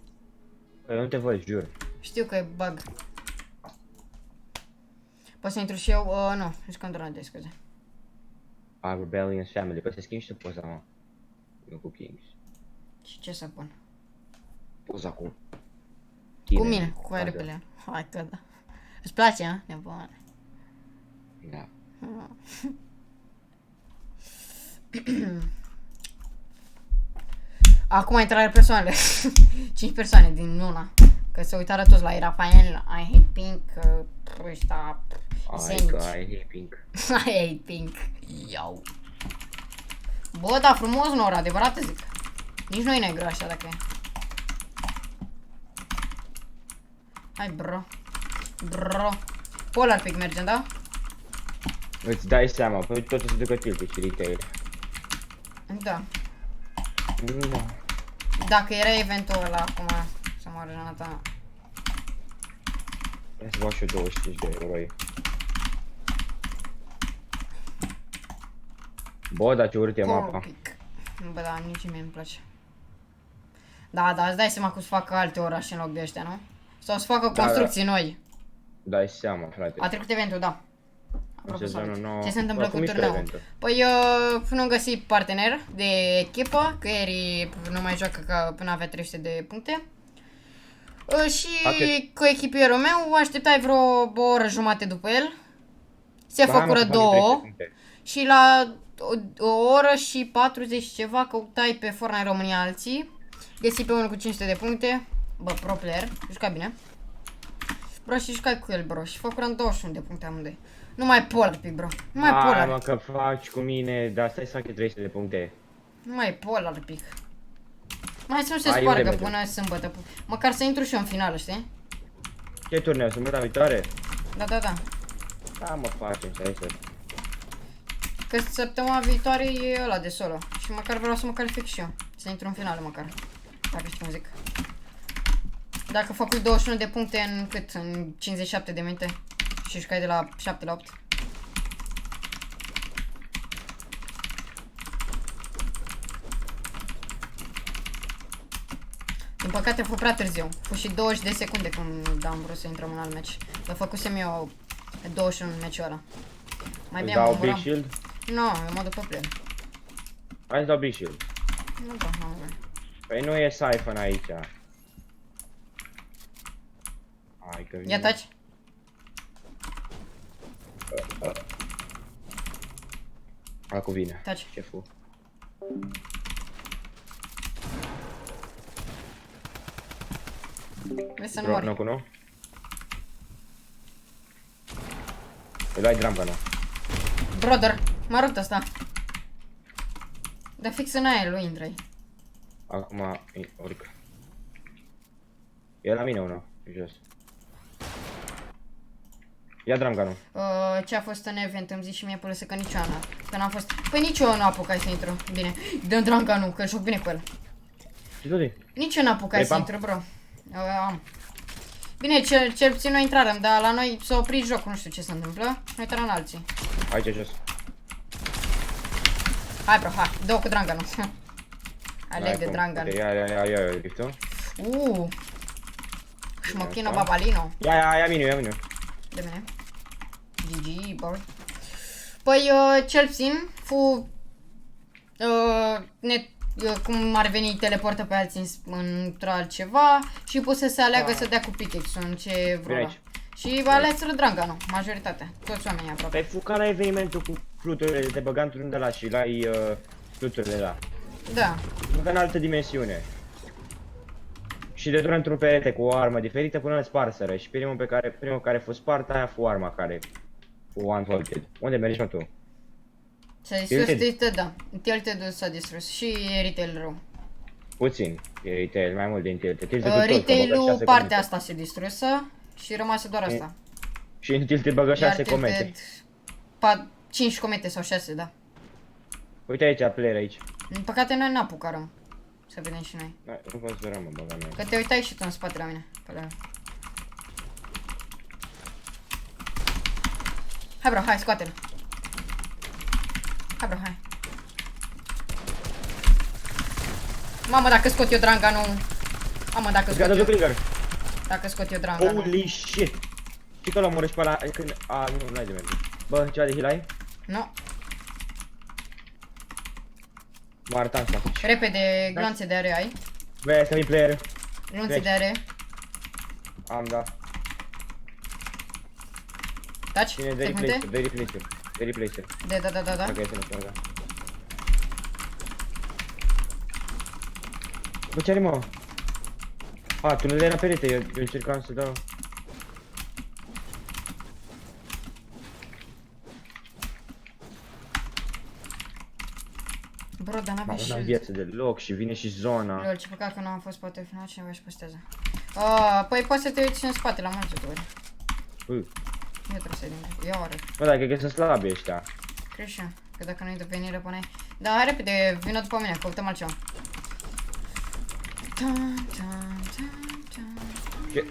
Păi nu te văd, jur. Știu că e bug. Poți să intru și eu? Nu, jucăm doar de scuze. A, Rebellion's Family, poți să schimbi și tu poza, mă. Nu cu Kings. Și ce să pun? Poza cu... Cu mine, cu repele. Hai că da. Îți place, a? Nebun. Da. Acum intrare persoanele. 5 persoane din una. Că se uitară toți la Rafael, I hate pink, ăștia, Ai că ai hate pink. I hate pink. Iau. Bă, da, frumos nor, adevărat te zic. Nici nu e negru așa dacă e. Hai, bro. Bro. Polar pick mergem, da? Îți dai seama, păi tot se ducă tilt și retail. Da. Da. Dacă era eventul ăla acum, să moară Jonathan. Hai să fac și eu 25 de eroi. Bă, dar ce urât e mapa. Corpic. Bă, da, nici mie nu-mi place. Da, da, îți dai seama că să facă alte orașe în loc de ăștia, nu? Sau să facă Da, construcții noi. Dai seama, frate. A trecut eventul, da. În Apropo, sezonul salut. nou. Ce se întâmplă Bă, cu cum mișcă turneul? eventul? Păi, nu am găsit partener de echipă, că Eri nu mai joacă că până avea 300 de puncte. Și Ok. cu echipierul meu așteptai vreo o oră jumate după el. Se Da, mă, făcură că fac 2 300 puncte. și la o oră și 40 ceva căutai pe Fortnite România alții. Găsi pe unul cu 500 de puncte. Bă, pro player, juca bine. Bro, și jucai cu el, bro, și făcurăm 21 de puncte amândoi. Nu mai polar pic, bro. Nu mai Hai, polar. mă, că faci cu mine, dar stai să fac eu 300 de puncte. Nu mai polar pic. Mai să nu se Hai, spargă unde până sâmbătă. Măcar să intru și eu în finală, știi? Ce turneu? Sâmbătă viitoare? Da, da, da. Da, mă, facem, stai să... Că săptămâna viitoare e ăla de solo. Și măcar vreau să mă calific și eu. Să intru în finală măcar. Dacă știi cum zic. Dacă făcut 21 de puncte în cât? În 57 de minute. Și jucai de la 7 la 8. Din păcate a fost prea târziu. A fost și 20 de secunde când am vrut să intrăm în alt match. Dar făcusem eu 21 în meciul ăla. Mai Îți bine dau mă Big muram. Shield? Nu, eu mă duc pe play. Hai să dau Big Shield. Nu, da, nu, nu. Păi nu e Siphon aici. Hai că vine. Ia taci. Acum vine. Taci. Șeful. Vezi să nu Bro, mori. nu cu nu? Îi luai drum gun-ul. Brother, m-a rupt ăsta. Dar fix în aia lui intră. Acum urc. E la mine unul, jos. Ia drum gun-ul. Ce a fost în event, îmi zici și mie pălăsă că nici eu n-am. Că n-am fost. Păi nici eu nu apucai să intru. Bine, dăm Dranca nu, că joc bine cu el. Ce tot Nici eu n-apucai să Vrei intru, bro. Am. Bine, cel puțin noi intrarăm, dar la noi s-a oprit jocul, nu știu ce se întâmplă. Noi intrăm în alții. Aici jos. Hai, bro, hai, dă-o cu Dranca nu. Aleg de cum? Dranca. Ok, ia driftul. Șmochino Asta. Babalino. Ia minu. De mine. GG, boy. Păi, cel puțin, cum ar veni, teleportă pe alții într-o altceva și poate să se aleagă să dea cu pickaxe-ul în ce Vine vreo. aici. Și va ales Dranganu, majoritatea, toți oamenii aproape. Pe fuca la evenimentul cu fluturile, te băga într-un de la și l-ai fluturile la. Da. Încă în altă dimensiune. Și de dură într-un perete cu o armă diferită până îl sparseră și primul care a fost spart, aia fu arma care fu one-holted. Unde mergi, mă, tu? S-a distrus Tilted? Tilted, da. Tilted s-a distrus și retail rău. Puțin. E retail, mai mult din Tilted. Tilted tot, că Retail-ul, băga 6 partea comete. asta se distrusă și rămase doar asta. Și în Tilted băgă 6 comete. 5 comete sau 6, da. Uite aici, player aici. Din păcate noi n-apucarăm. Să vedem și noi. Da, nu considerăm, mă, băga mea. Că te uitai și tu în spate la mine. Pe la... Hai, bro, hai, scoate-l. Hai, bro, hai. Mamă, dacă scot eu Dranga, nu... Mamă, dacă scot Gata, eu... Clinger. Dacă scot eu Dranga, nu... Holy shit. Și că l-am omorât și pe ăla, când... nu ai de merge. Bă, ceva de heal ai? Nu. Mă arătam asta. Repede, glanțe de are ai. Băi, să-mi player. Glonțe de are. Am, da. Taci, Cine de te cânte? replacer. De replacer. Da. Dacă este nu știu, da. Bă, ce are, mă? Tunele la perete, eu încercam să dau... Bro, dar n-avea N-am shield. viață deloc și vine și zona. Lol, ce păcat că nu am fost poate final, cineva își postează. Păi poți să te uiți în spate la mulțituri. Eu trebuie să-i din. Ia oare. Bă, dar cred că sunt slabi ăștia. Crezi și eu, că dacă nu-i de venire până ai. Da, hai repede, vină după mine, căutăm altceva. Ce?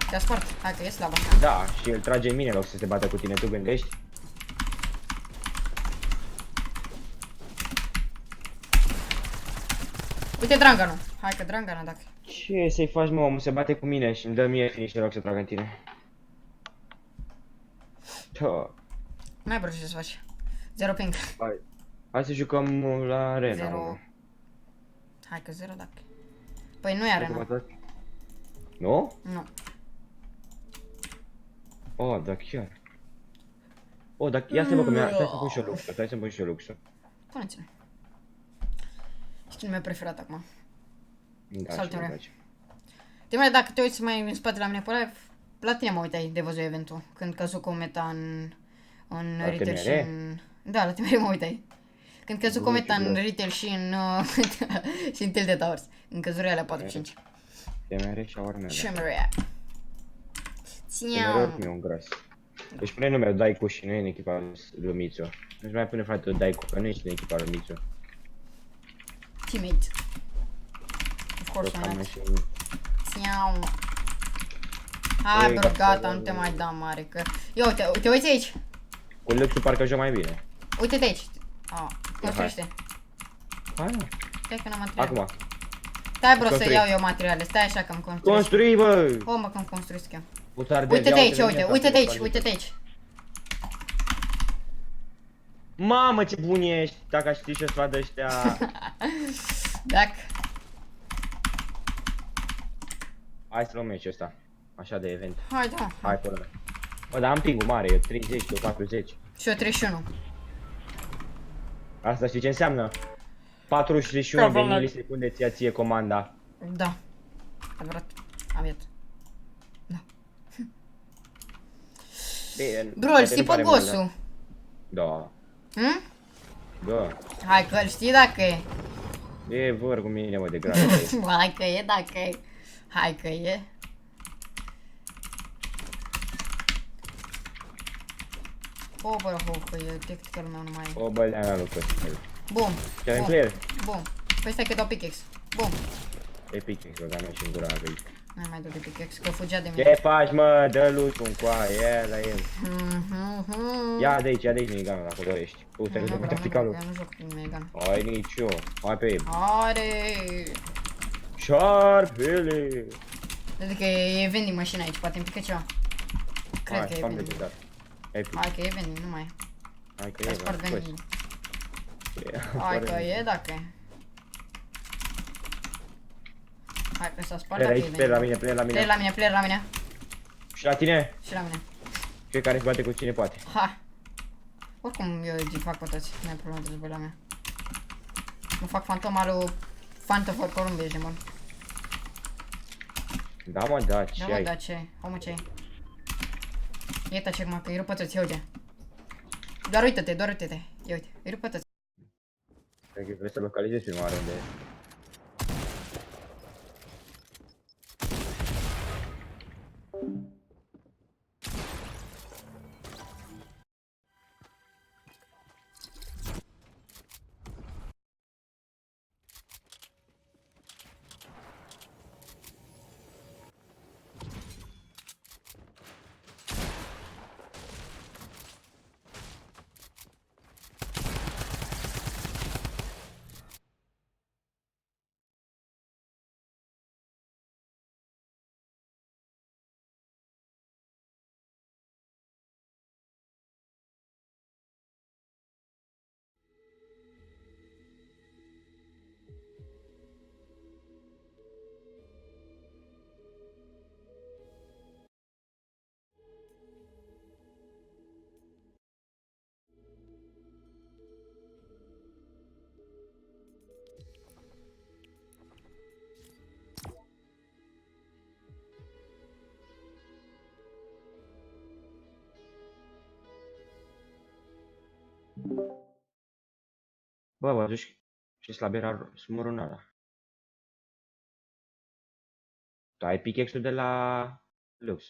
Te-a spart, hai că e slabă. Da, și el trage în mine în loc să se bată cu tine, tu gândești? Uite Dranganu. Hai că Dranganu dacă. Ce să-i faci, mă, omul se bate cu mine și îmi dă mie finish în loc să tragă în tine. N-ai vrut ce să faci. Zero ping. Hai să jucăm la arena. Zero. mă. Hai că zero dacă. Păi nu e arena. Nu? Nu. Oh, da chiar. Oh, da, ia să bă, că mi-a... Stai să pun și eu luxul, stai să pun și eu luxul. Puneți-ne. Știi, mi-a preferat acum. Da, Sau și te-mi îmi rea. place. Te dacă te uiți mai în spate la mine pe live, la tine mă uitai de văzut eventul. Când căzu cometa în La retail și TMR? în... Da, la tine mă uitai. Când căzu cometa în bro. retail și în... și în Tilted Towers. În căzuri alea 4-5. TMR și Warner. Ce mă rea. TMR Țiau. oricum e un gras. Deci pune numele Daiku și nu e în echipa lui Mițu. Nu-și mai pune frate Daiku, că nu ești în echipa lui Mițu. Teammate. Of course, why Cam not? și... Țiau. Hai, Ei, bro, gata, gata, nu te mai da mare, că... Ia uite, te uiți aici. Cu luxul parcă joc mai bine. Uite-te aici. Construiește. Hai, mă. Stai că n-am materiale. Acum. Stai, bro, să Construi. iau eu materiale. Stai așa că-mi construiesc. Construi, bă! O, mă, că-mi construiesc eu. Uite-te Uite-te aici, uite, uite-te aici, uite-te aici. Mamă, ce bun ești! Dacă aș ști ce-o să vadă ăștia... Dacă. Hai să luăm meciul ăsta. Așa de event. Hai, da. Hai, până. Bă, dar am ping-ul mare, eu 30, eu 40. Și eu 31. Asta știi ce înseamnă? 41 de Bravo, milisecunde ți-a ție comanda. Da. Adevărat. Am iet. Bro, îl știi pe Gosu? Da. Hm? Da. Hai că îl știi dacă e. E vor cu mine, mă, de grad. Hai că e, dacă e. Hai că e. O, bă, că e tactical meu nu mai e. O băleana lui Costel. Bum. Ce avem Bum. player? Bum. Păi stai că dau pickaxe. Bum. Epic, băga mea și în gura lui. Nu mai dau de pickaxe, că fugea de Ce mine. faci, mă? Dă loot un coaie, ia la el. Mhm. Ia de aici minigunul dacă dorești. Uite, Nu că vreau, te nu pica vreau, lui. eu nu joc cu Megan. Ai nicio. Hai pe el. Are. Șarpele! Adică e vending mașina aici, poate îmi pică ceva. Cred Hai, că e spam de vending. dat. Epic. Hai că e vending, nu mai e. Hai că Hai e, spart da. vending. Păi, Hai că e dacă e. Hai că s-a spart player dacă e aici, player la vending. mine, player la Player mine. la mine, player la mine. Și la tine? Și la mine. Fiecare se bate cu cine poate. Ha. Oricum eu îi fac pe toți, nu ai problemă de război la mea. Mă fac fantoma lui Phantom for Columbia, ești nebun. Da, mă, da, Da, ce mă, ai? da, ce ai? Omul ce ai? Iată ce mă, că îi rup pe toți, ia uite. Doar uite-te, doar uite-te. Ia uite, îi rup pe toți. Cred că trebuie să localizezi prima oară unde e. Bă, duci și slab era smurul ăla. Tu ai pickaxe-ul de la Lux.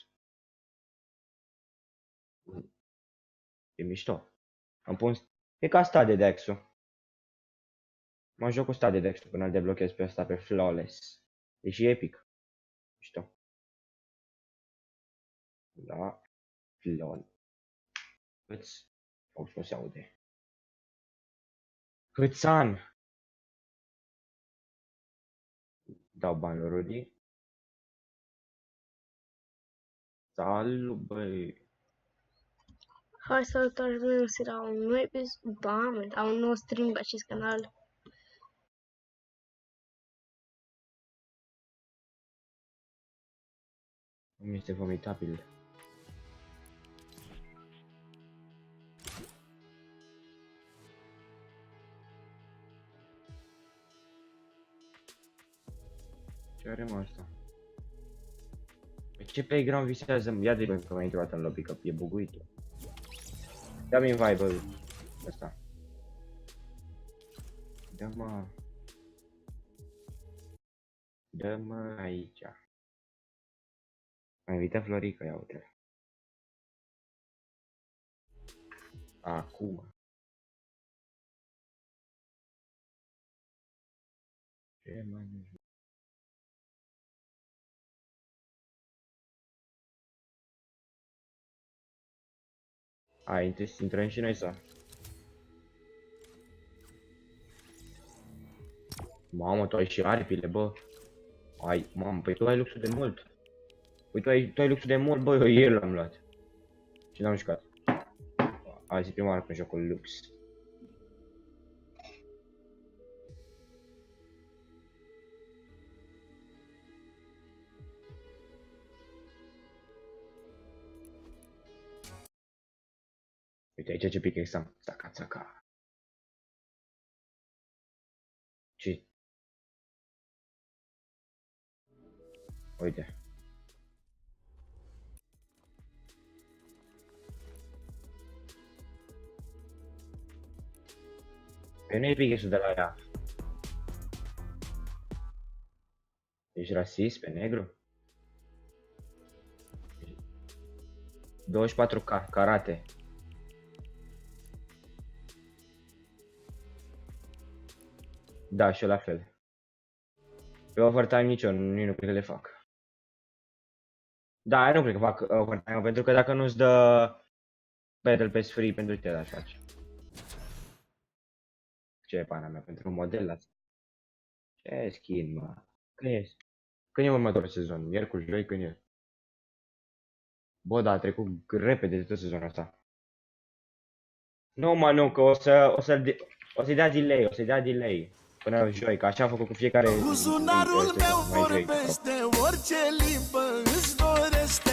E mișto. Îmi pun... E ca sta de Dexul. Mă joc cu sta de Dexul până îl deblochez pe ăsta pe Flawless. E și epic. Mișto. Da. Flawless. Câți... O, nu se aude. Câți ani? Dau bani lui Rudy. Salut, băi. Hai salutare, bine la un nou episod, la un nou stream pe acest canal. Mi este vomitabil. Ce are mă asta? Pe ce playground visează? Ia de că m-a intrat în lobby, că e buguit. Dă-mi invite-ul ăsta. Dă-mă... Dă-mă aici. M-a invitat Florica, ia uite. Acum. Ce mai... Hai, intrăm și noi să... Mamă, tu ai și aripile, bă. Ai, mamă, păi tu ai luxul de mult. Păi tu ai luxul de mult, bă, eu ieri l-am luat. Și n-am jucat. Azi e prima oară când joc cu lux. Uite aici ce pică exam. Țaca, țaca. Ce? Uite. Păi nu e pickaxe-ul de la ea. Ești rasist pe negru? 24K, karate. Da, și eu la fel. Pe overtime nici eu nu cred că le fac. Da, eu nu cred că fac overtime, pentru că dacă nu-ți dă Battle Pass free pentru tine l-aș face. Ce e pana mea, pentru un model asta? Ce skin, mă? Când e? Când e următorul sezon? Miercuri, joi, când e? Bă, da, a trecut repede de tot sezonul ăsta. Nu, mă, nu, că o să-i dea delay, până joi, că așa am făcut cu fiecare Buzunarul meu vorbește orice limbă îți dorește,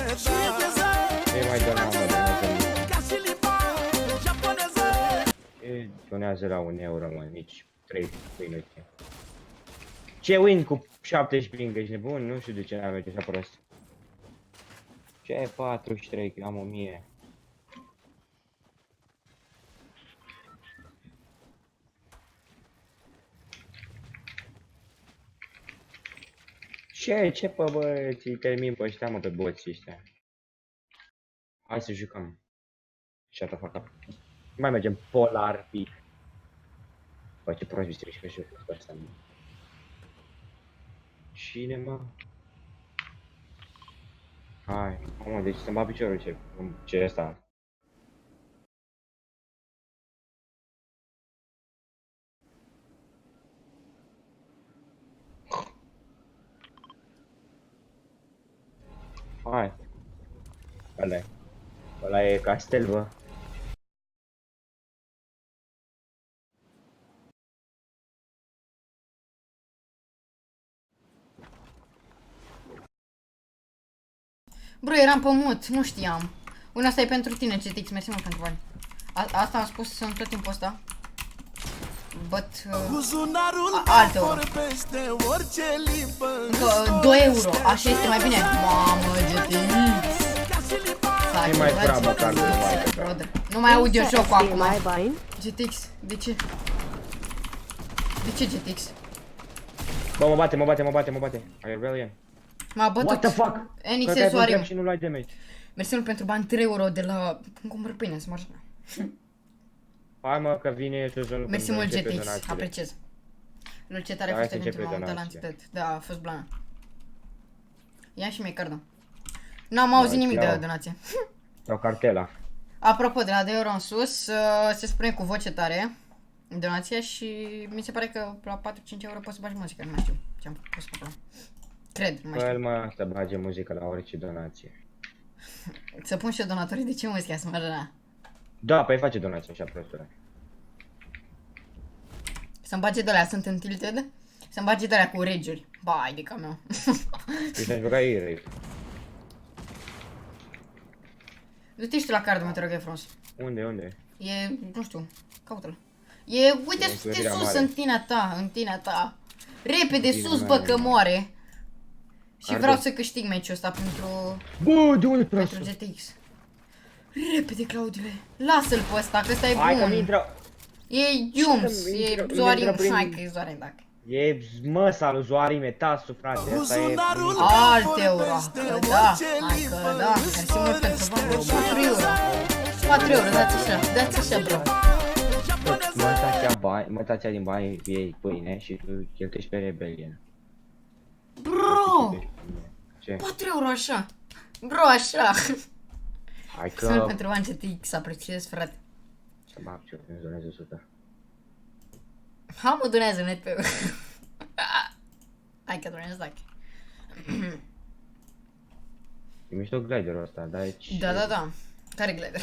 da. E mai doar mamă, donează. Ca și limba japoneză. E, donează la 1 euro, mă, nici 3 minute. Ce win cu 70 ping, ești nebun? Nu știu de ce n-am merge așa prost. Ce 43, că am 1000. Ce pe băieți, îi termin pe ăștia, mă, pe boții ăștia. Hai să jucăm. Shut the fuck up. Mai mergem Polar Peak. Bă, ce prost biserici că și-o fost asta. Cine, mă? Hai, mă, deci să-mi bat piciorul ce e asta? Hai. Ăla e castel, bă. Bro, eram pe mut, nu știam. Una asta e pentru tine, GTX, mersi mult pentru bani. Asta am spus în tot timpul ăsta. But, Buzunarul alte meu ori. vorbește orice limbă Încă 2 euro, așa este mai bine. Mamă, GTX. ca și limba. S-a E mai activat brabă GTX, cardul, mai brother. Nu mai aud eu jocul acum. Mai bani? GTX, de ce? De ce GTX? Bă, mă bate. Are rebellion. M-a bătut. What the fuck? NX Soarim. Și nu luai damage. Mersi mult pentru bani, 3 euro de la... Cum cumpăr pâine, să mă Hai, mă, că vine sezonul. Mersi când mult începe GTX, donațiile. apreciez. Lul, ce tare a Hai fost să începe eventul, m-am uitat la donațiile. antitet. Da, a fost blană. Ia și mie cardul. N-am auzit nimic de iau. donație. Sau cartela. Apropo, de la 2 euro în sus, se spune cu voce tare donația și mi se pare că la 4-5 euro poți să bagi muzică, nu mai știu ce am pus acolo. Cred, nu mai Bă, știu. mă, să bage muzică la orice donație. Să pun și eu donatorii, de ce muzica să mă răna? Da, păi face donație așa prostule. Să-mi bage de alea, sunt în tilted? Să-mi bage de alea cu regeri. Bai, de ca meu. Deci ai jucat ei, Du-te și tu la cardul, mă te rog, e frumos. Unde? E, nu știu, caută-l. E, uite, E sus, de clădirea sus, mare. în tinea ta. Repede, Bine, sus, bă, mare, că mare. moare. Și Arde. vreau să câștig meciul ăsta pentru Bă, de unde pentru GTX. Repede, Claudile. Lasă-l pe ăsta, că ăsta e Hai că mi bun. intră. E Jums, Mi e intră Zoarin, prin- hai că e Zoarin, dacă. E măsa lui Zoari Metasu, frate. Asta e... Buzunarul Alt euro, vorbește că da, orice hai că limbă da, îți mersi mult pentru bani, dorește, 4 euro. 4 euro, dați așa, bro. Mătația din bani iei pâine și tu cheltuiești pe rebelion. Bro, Ce? 4 euro așa. Bro, așa. Hai Sunt că... pentru bani GTX, apreciez, frate. Să mă apciu, îmi zonez 100. Ha, mă donează net pe... Hai că donează dacă. E mișto gliderul ăsta, dar e... Da. Care glider?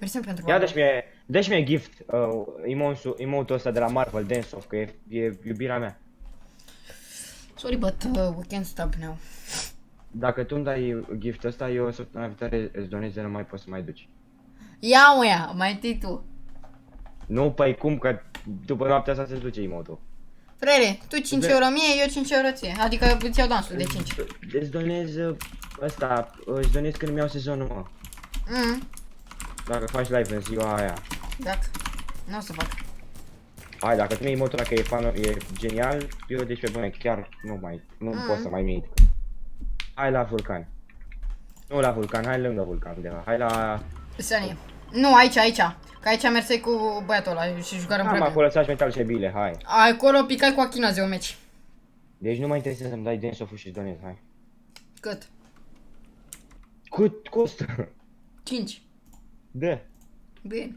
Mersi pentru Ia bani. dă-și mie gift, emote-ul ăsta de la Marvel Dance Off, că e iubirea mea. Sorry, but we can't stop now. Dacă tu îmi dai gift ăsta, eu săptămâna viitoare îți donez de nu mai poți să mai duci. Ia mă ia, mai întâi tu. Nu, păi cum, că după noaptea asta se duce emote-ul. Frere, tu 5 euro mie, eu 5 euro ție. Adică îți iau dansul de 5. Îți donez ăsta, îți donez când îmi iau sezonul, mă. Dacă faci live în ziua aia. Dacă. Nu o să fac. Hai, dacă tu mi-ai motora că e genial, eu deci pe bune, chiar nu pot să mai mint. Hai la vulcan. Nu la vulcan, hai lângă vulcan undeva. Hai la... Sunny. Nu, aici. Că aici merseai cu băiatul ăla și jucăm Am împreună. acolo să-și metal și bile, hai. Acolo picai cu Achinaze un meci. Deci nu mă interesează să-mi dai Densofu și donez, hai. Cât? Cât costă? 5. Dă. Bine.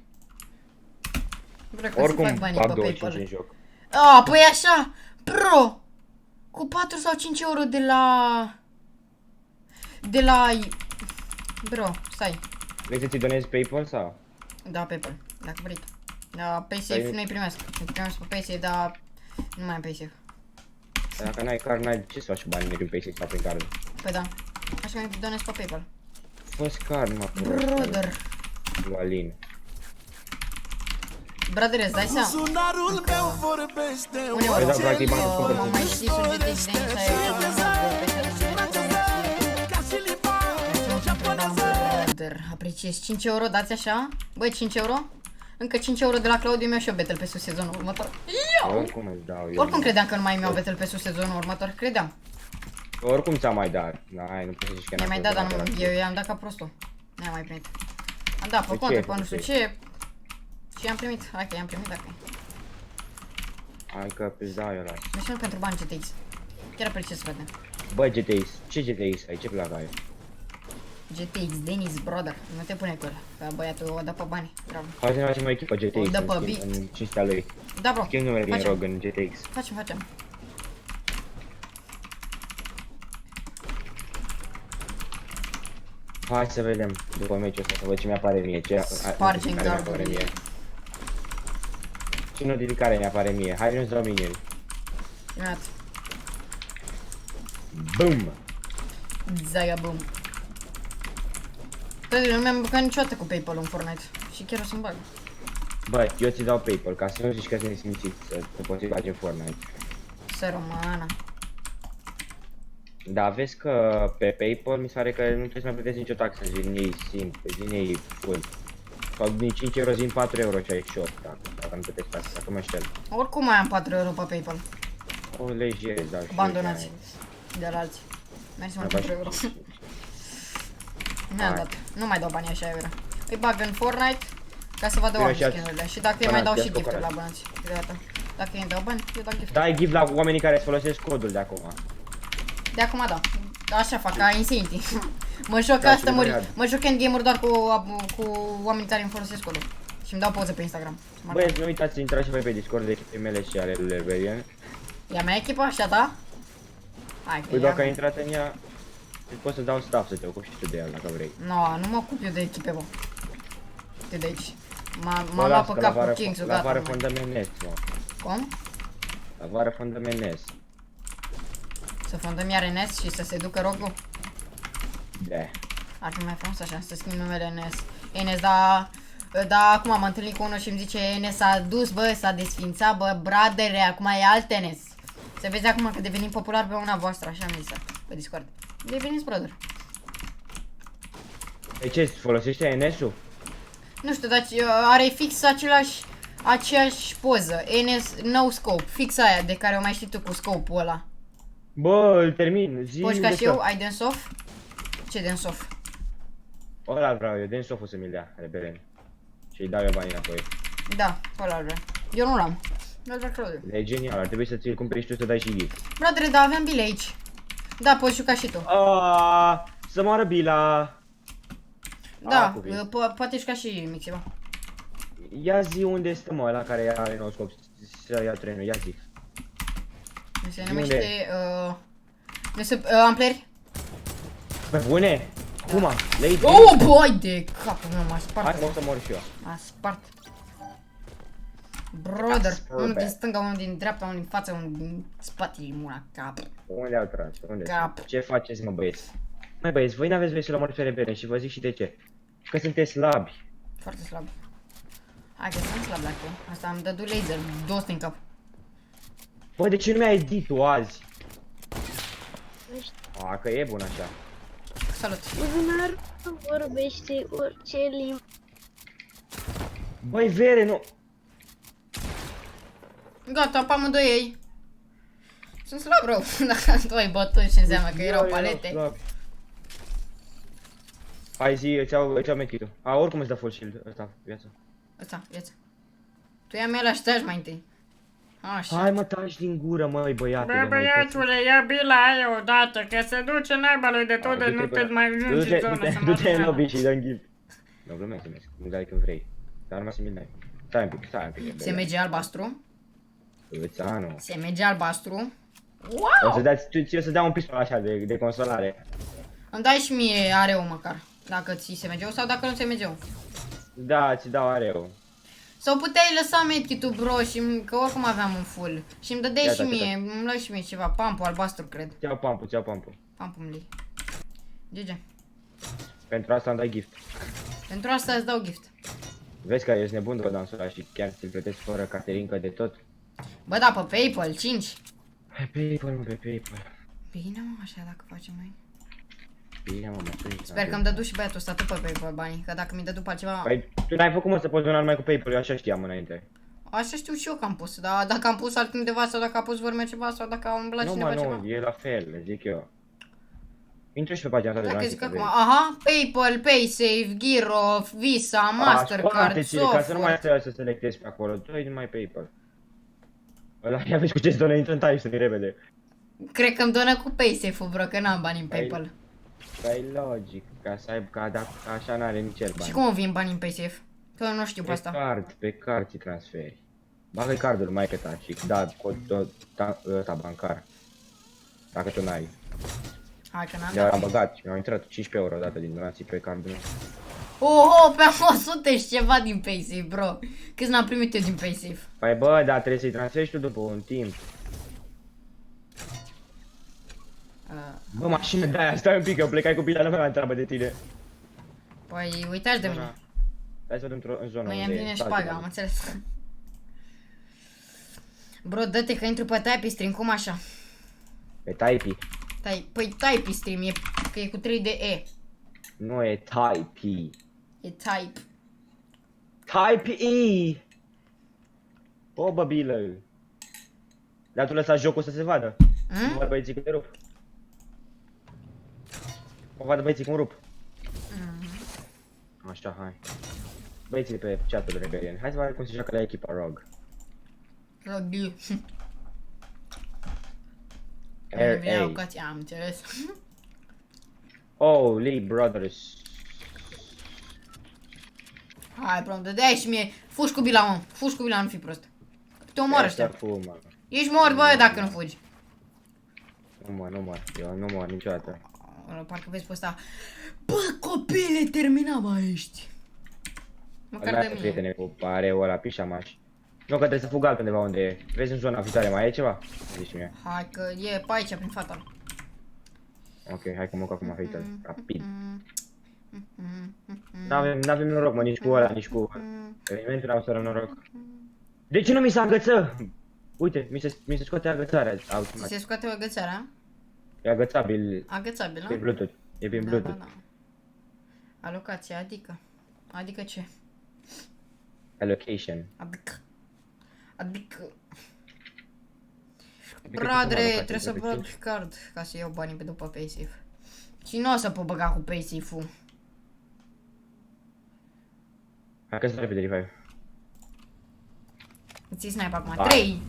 Vreau că Oricum să fac banii fac pe 25 PayPal. în joc. A, păi așa, bro! Cu 4 sau 5 euro de la... Bro, stai. Vrei să ți donezi PayPal sau? Da, PayPal, dacă vrei. Da, PaySafe Păi- nu-i primesc. Îi primesc pe PaySafe, dar nu mai am PaySafe. Dacă n-ai card, n-ai ce să faci cu banii prin PaySafe sau prin card? Păi da, așa mi donez pe PayPal. Fă-ți card, mă, Brother. Lui Alin. Brother, îți dai seama? Sunarul meu vorbește. Uneori, Păi da, practic, bani să cumpăr. mă mai știi sunt de aici Brother, apreciez 5 euro, dați așa? Băi, 5 euro? Încă 5 euro de la Claudiu mi-au și eu battle pe sus sezonul următor. Iau! Oricum îți dau eu. Oricum credeam că nu mai mi-au battle pe sus sezonul următor, credeam. Oricum ți-am mai dat. Hai, nu poți să zici că Mi-a mai n-am dat, dar fost nu, la eu i-am dat ca prostul. Nu am mai primit. Am dat pe De conte, ce? pe nu știu De ce. Și am primit, hai că i-am primit dacă. Hai că îți dau eu la. Mersi pentru bani GTX. Chiar apreciez, frate. Bă, GTX, ce GTX ai? Ce plac ai? GTX, Dennis, brother. Nu te pune cu ăla, că băiatul o dă pe bani. Bravo. Hai să ne facem o echipă GTX Da, pe beat. în cinstea lui. Da, bro. Schimb numele din Facem. ROG în GTX. Facem. Hai să vedem după meciul ăsta, să văd ce mi-apare mie. Ce Spargem notificare mi-apare gardurile. mie. Ce notificare mi-apare mie? Hai să dau minioni. Iată. Bum! Zaga boom. Frate, nu mi-am băgat niciodată cu PayPal în Fortnite. Și chiar o să-mi bag. Bă, eu ți dau PayPal, ca să nu zici că sunt simțit să te poți bage în Fortnite. Să română. Da, vezi că pe PayPal mi se pare că nu trebuie să mai plătești nicio taxă, din ei simplu, din ei full. Sau din 5 euro, din 4 euro 68, dacă nu plătești taxă, dacă mă ștel. Oricum mai am 4 euro pe PayPal. O lejer, dau și Abandonați. De la alții. Mersi mult pentru euro. Mi-am Hai. dat. Nu mai dau banii așa euro. Îi bag în Fortnite ca să vadă oamenii așa- skin-urile. Și dacă îi Până mai dau ați și descoperit. gift-uri la abonați. Câteodată. Dacă îi dau bani, eu dau gift. Dai gift la oamenii care îți folosesc codul de acum. De acum da. Așa fac, ca Insanity. Mă joc Da, asta, și băiat. mă joc endgame-uri doar cu oamenii care îmi folosesc codul. Și îmi dau poze pe Instagram. Băi, nu uitați, intrați și voi pe Discord de echipei mele și ale lui Rebellion. E a mea echipă și a ta? Hai că Păi e dacă a ai mea. intrat în ea, îți poți să dau staff să te ocupi și tu de el dacă vrei. No, nu mă ocup eu de echipe, bă. Te de aici. M-am Bă, luat lasă pe că cap cu Kings-ul, la vară gata. fondăm NS, mă. Cum? La vară fondăm NS. Să fondăm iar NS și să se ducă rogul? Da. Ar fi mai frumos așa, să schimb numele NS. NS, da, acum m-am întâlnit cu unul și îmi zice NS s-a dus, bă, s-a desfințat, bă, bradere, acum e alt NS. Să vezi acum că devenim popular pe una voastră, așa mi zis pe Discord. Deveniți brother. De ce, folosește NS-ul? Nu știu, dar are fix aceeași poză. NS no scope, fix aia de care o mai știi tu cu scope-ul ăla. Bă, îl termin, zi Poți ca de și tot. eu, ai Densof? Ce Densof? Ăla vreau eu, Densof-ul să mi-l dea, Rebellion. Și îi dau eu banii înapoi. Da, ăla vrea. Eu nu l-am. Nu-l vrea Claudiu. E genial, ar trebui să ți-l cumperi și tu să dai și gift. Bradere, da, aveam bile aici. Da, poți juca și tu. Să moară Bila. Da, cu bine. poate juca și Mixi, bă. Ia zi unde este mă, ăla care are nou scop să ia trenul, ia zi. Se Unde? numește, Ampleri? Bă, bune? Cum? Le-ai Oh, boy, de capul meu, m-a spart. Hai, mă, o să mor și eu. M-a spart. Brother, Super unul din bad. stânga, unul din dreapta, unul din față, unul din spate, e mura cap. Unde au tras? Unde? Cap. Ce faceți, mă, băieți? Măi, băieți, voi n-aveți voie să-l omori pe Rebellion și vă zic și de ce. Că sunteți slabi. Foarte slab. Hai că sunt slab la tine. Asta am dădu laser, 200 în cap. Bă, de ce nu mi-ai edit-ul azi? Că e bun așa. Salut. Buzunar vorbește orice limbă. Băi, vere, nu... Gata, pe amândoi ei. Sunt slab rău. Dacă tu ai bătut și înseamnă că erau palete. Hai zi, îți iau mechitul. Oricum îți dă full shield ăsta, viața. Ăsta, viață. Tu ia-mi ăla și taci mai întâi. Așa. Hai mă, taci din gură, măi, băiatule. Bă, băiatule, ia bila aia odată, că se duce naiba lui de tot, de nu te mai ajungi în zonă să mă Du-te în ajungă. lobby și dă-mi gift. Nu, glumesc, nu dai când vrei. Dar numai să mi-l dai. Stai un pic. SMG albastru. Ățanu. SMG albastru. O Wow! să dai, ți-o să dau un pistol așa de consolare. Îmi dai și mie areu măcar. Dacă ți SMG-ul sau dacă nu SMG-ul. Da, ți dau areu. Sau puteai lăsa medkit-ul, bro, și că oricum aveam un full. Și îmi dădeai și Iată, mie, îmi lăi și mie ceva, pampul albastru, cred. Ți-au pampul. Pampul îmi GG. Pentru asta îmi dai gift. Pentru asta îți dau gift. Vezi că ești nebun de dansul ăla și chiar ți-l plătesc fără caterincă de tot. Bă, da, pe PayPal, 5. Pe PayPal, pe PayPal. Bine, mă, așa dacă facem noi. Bine, mă, Sper că îmi dădu și băiatul ăsta tot pe PayPal banii, că dacă mi dădu pe altceva... Păi, tu n-ai făcut, mă, să poți dona numai cu PayPal, eu așa știam înainte. Așa știu și eu că am pus, dar dacă am pus altundeva sau dacă a pus vorme ceva sau dacă a umblat Nu, cineva mă, ceva. nu, e la fel, zic eu. Intră și pe pagina ta de Dacă la zic acum, aha, PayPal, PaySafe, Giro, Visa, Mastercard, ca să nu mai Software. trebuie să selectezi pe acolo, dă-i numai PayPal. Ăla, ia vezi cu ce-ți donă, intră în tai să repede. Cred că îmi donă cu PaySafe-ul, bro, că n-am bani în Păi, PayPal. Dar e logic, ca să aibă, ca dacă așa n-are nici el bani. Și cum vin bani în PaySafe? Că eu nu știu pe asta. Pe card ți transferi. Bagă-i cardul mai pe ta și da codul ăsta bancar. Dacă tu n-ai. Hai că n-am Iar am dat. băgat, mi-au intrat 15 euro dată din donații pe cardul meu. Oho, pe 100 și ceva din PaySafe, bro. Câți n-am primit eu din PaySafe? Păi bă, dar trebuie să-i transferi și tu după un timp. Bă, mașină de aia, stai un pic, eu plecai cu bila, nu mai întreabă de tine. Păi, uitați de mine. Hai să vedem în zonă Măi, unde îmi vine e șpaga, saltul. am înțeles. Bro, dă-te că intru pe Type Stream, cum așa? Pe Type. Păi Type Stream, e, că e cu 3 de E. Nu e Type. E Type. Type E! O, băbilă. Dar tu lăsa jocul să se vadă. Nu văd băieții cum te rup. O vadă băieții cum rup. Așa, hai. Băieții pe chat-ul de Rebellion. Hai să vedem cum se joacă la echipa Rogue. Rugby. RA. Am înțeles. Holy brothers. Hai, bro, dădeai și mie. Fugi cu bila, mă. Fugi cu bila, nu fi prost. Te omoară ăștia. Fumă. Ești mort, bă, dacă nu fugi. Nu mor. Eu nu mor niciodată. Parcă vezi pe ăsta. Bă, copile, termina, mai ești. Măcar Ăla de e mine. prietene cu pareul ăla, pișamaș. Nu, că trebuie să fug altundeva unde e. Vezi în zona viitoare, mai e ceva? Zici mie. Hai că e pe aici, prin fatal. Ok, hai că mă acum fatal. Rapid. N-avem noroc, mă, nici cu ăla, nici cu evenimentul n-am să avem noroc. De ce nu mi se agăță? Uite, mi se scoate agățarea automat. Se scoate o agățarea? E agățabil Agățabil, pe nu? Bluetooth. E prin Bluetooth. Da. Alocație, adică? Adică ce? Allocation. Adică... Adică Bradre, cum trebuie să alocație? bag card ca să iau banii pe după PaySafe. Și nu o să pot băga cu PaySafe-ul. Hai că să repede revive. Îți snipe acum. Hai. 3,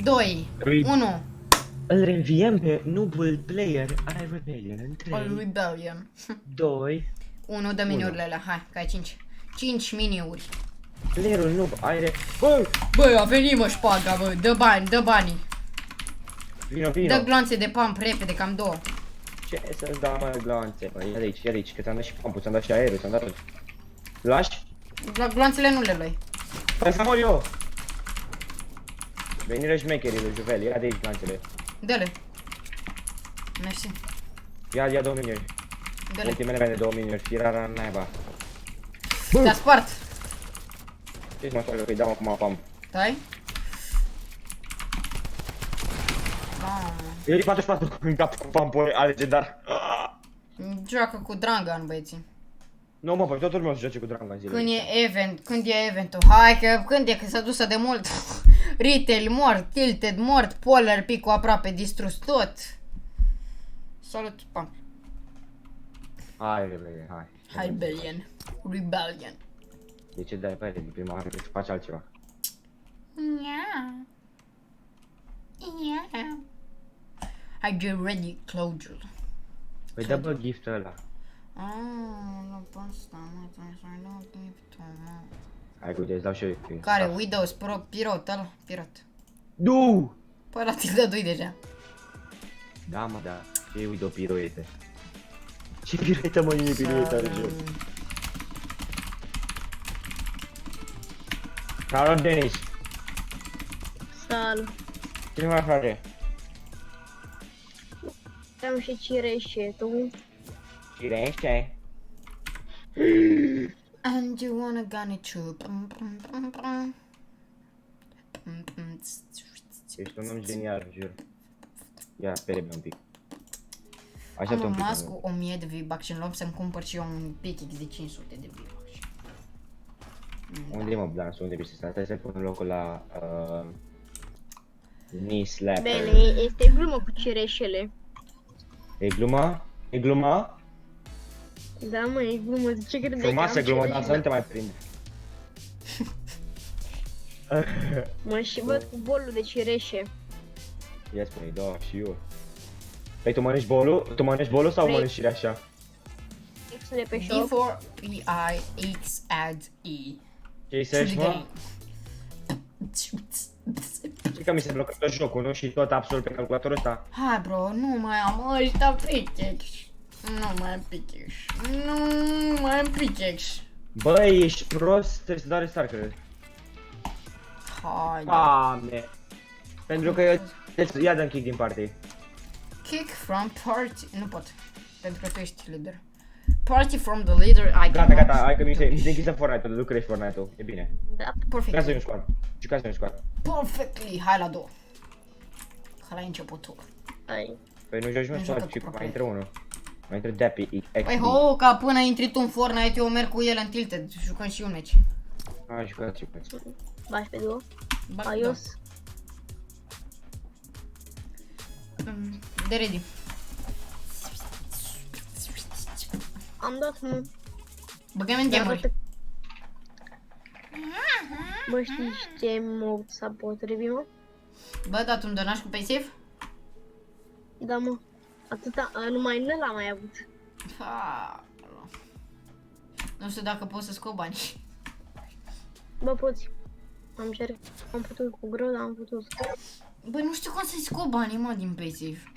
2, Three. 1. Îl reviem pe Noble Player ai Rebellion în All 3, Rebellion. 2... 1, dă miniurile alea. Hai, că ai 5. 5 miniuri. Playerul noob are... Bă! Bă, a venit mă șpaga, bă. Dă bani, dă banii. Vino. Dă gloanțe de pump repede, cam 2. Ce să-ți dau mai glanțe? Bă, ia de aici, că ți-am dat și pampul, ți-am dat și aerul, ți-am dat tot. Lași? Gloanțele nu le luai. Păi să mor eu! Venire șmecherii lui Juvel, ia de aici glanțele. Dă-le. Mersi. Ia 2 miniuri. Dă-le. Ultimele mele 2 miniuri, firara naiba. Te-a spart. Ce-ți mă soară că-i dau acum pump? Stai. Mamă. Eu 44 în cap cu pumpul ăla legendar. Joacă cu Dragan, băieții. Nu mă, păi toată lumea se joace cu Dranga în zilele Când astea. e event, când e eventul? Hai că când e, că s-a dus de mult. Retail mort, Tilted mort, Polar Pico aproape distrus tot. Salut, pam. Hai, repede, hai. Rebellion. Rebellion. De ce dai pe aia din prima oară, trebuie să faci altceva. Yeah. Yeah. Hai, get ready, Claudiul. Păi dă bă gift-ul ăla. Nu pot sta, mă, trebuie să-i dau giftul, mă. Hai cu îți dau și eu. Care? Windows Pro, Pirot, ăla? Pirot. Nu! Păi ăla ți-l dădui deja. Da, mă, da. Ce uite o piroete. Ce piroete, mă, e piroete are joc. Salut, Denis. Salut. Ce mai frate? Am și cireșe, tu? Cirește? And you wanna gonna too. Ești un om genial, jur. Ia, spere-mi un pic. Așa Am un pic. rămas cu 1000 de V-Bucks și în loc să-mi cumpăr și eu un pickaxe de 500 de V-Bucks. Unde e, mă, Blansu? Unde vii să stai? Stai să pun locul la... Knee slapper. Bine, este glumă cu cireșele. E gluma? E gluma? Da, mă, e glumă, de ce credeai Frumoasă glumă, dar să cireșe? nu te mai prind. Mă și văd cu bolul de cireșe. Ia spune, da, și eu. Păi tu mănânci bolul? Tu mănânci bolul sau Vrei? mănânci și așa? X de pe shop. D4 PIX add E. Ce-i To the să mă? game. Știi că mi se blocă tot jocul, nu? Și tot absolut pe calculatorul ăsta. Hai bro, nu mai am ăștia pickaxe. Nu mai am pickaxe. Nu mai am pickaxe. Băi, ești prost, trebuie să dau restart, cred. Hai. Doamne. Pentru că eu... Deci, ia dă-mi kick din party. Kick from party. Nu pot. Pentru că tu ești leader. Party from the leader icon. Gata, gata, hai că mi se închisă Fortnite-ul, lucrezi Fortnite-ul, e bine. Da. Jucați-i un Perfect. squad, jucați-i un squad. Perfectly. Hai la 2. Hai la începutul. Hai. Păi nu joci Nu un joacă squad, cu ci mai propriu. intră unul. Mai intră Dappy, XP. Păi ho, ca până intri tu în Fortnite, eu merg cu el în Tilted. Jucăm și un meci. Hai, jucați, jucați. Bași pe două. Ba, Aios. da. De ready. Am dat, mă. Băgăm în gemuri. Bă, știi ce mod s-a potrivit, mă? Bă, dar tu îmi donași cu PaySafe? Da, mă. Atâta, numai nu l-am mai avut. Ha. Nu știu dacă pot să scot bani. Bă, poți. Am cerut. Am putut cu greu, dar am putut. Băi, nu știu cum să-i scot banii, mă, din PaySafe.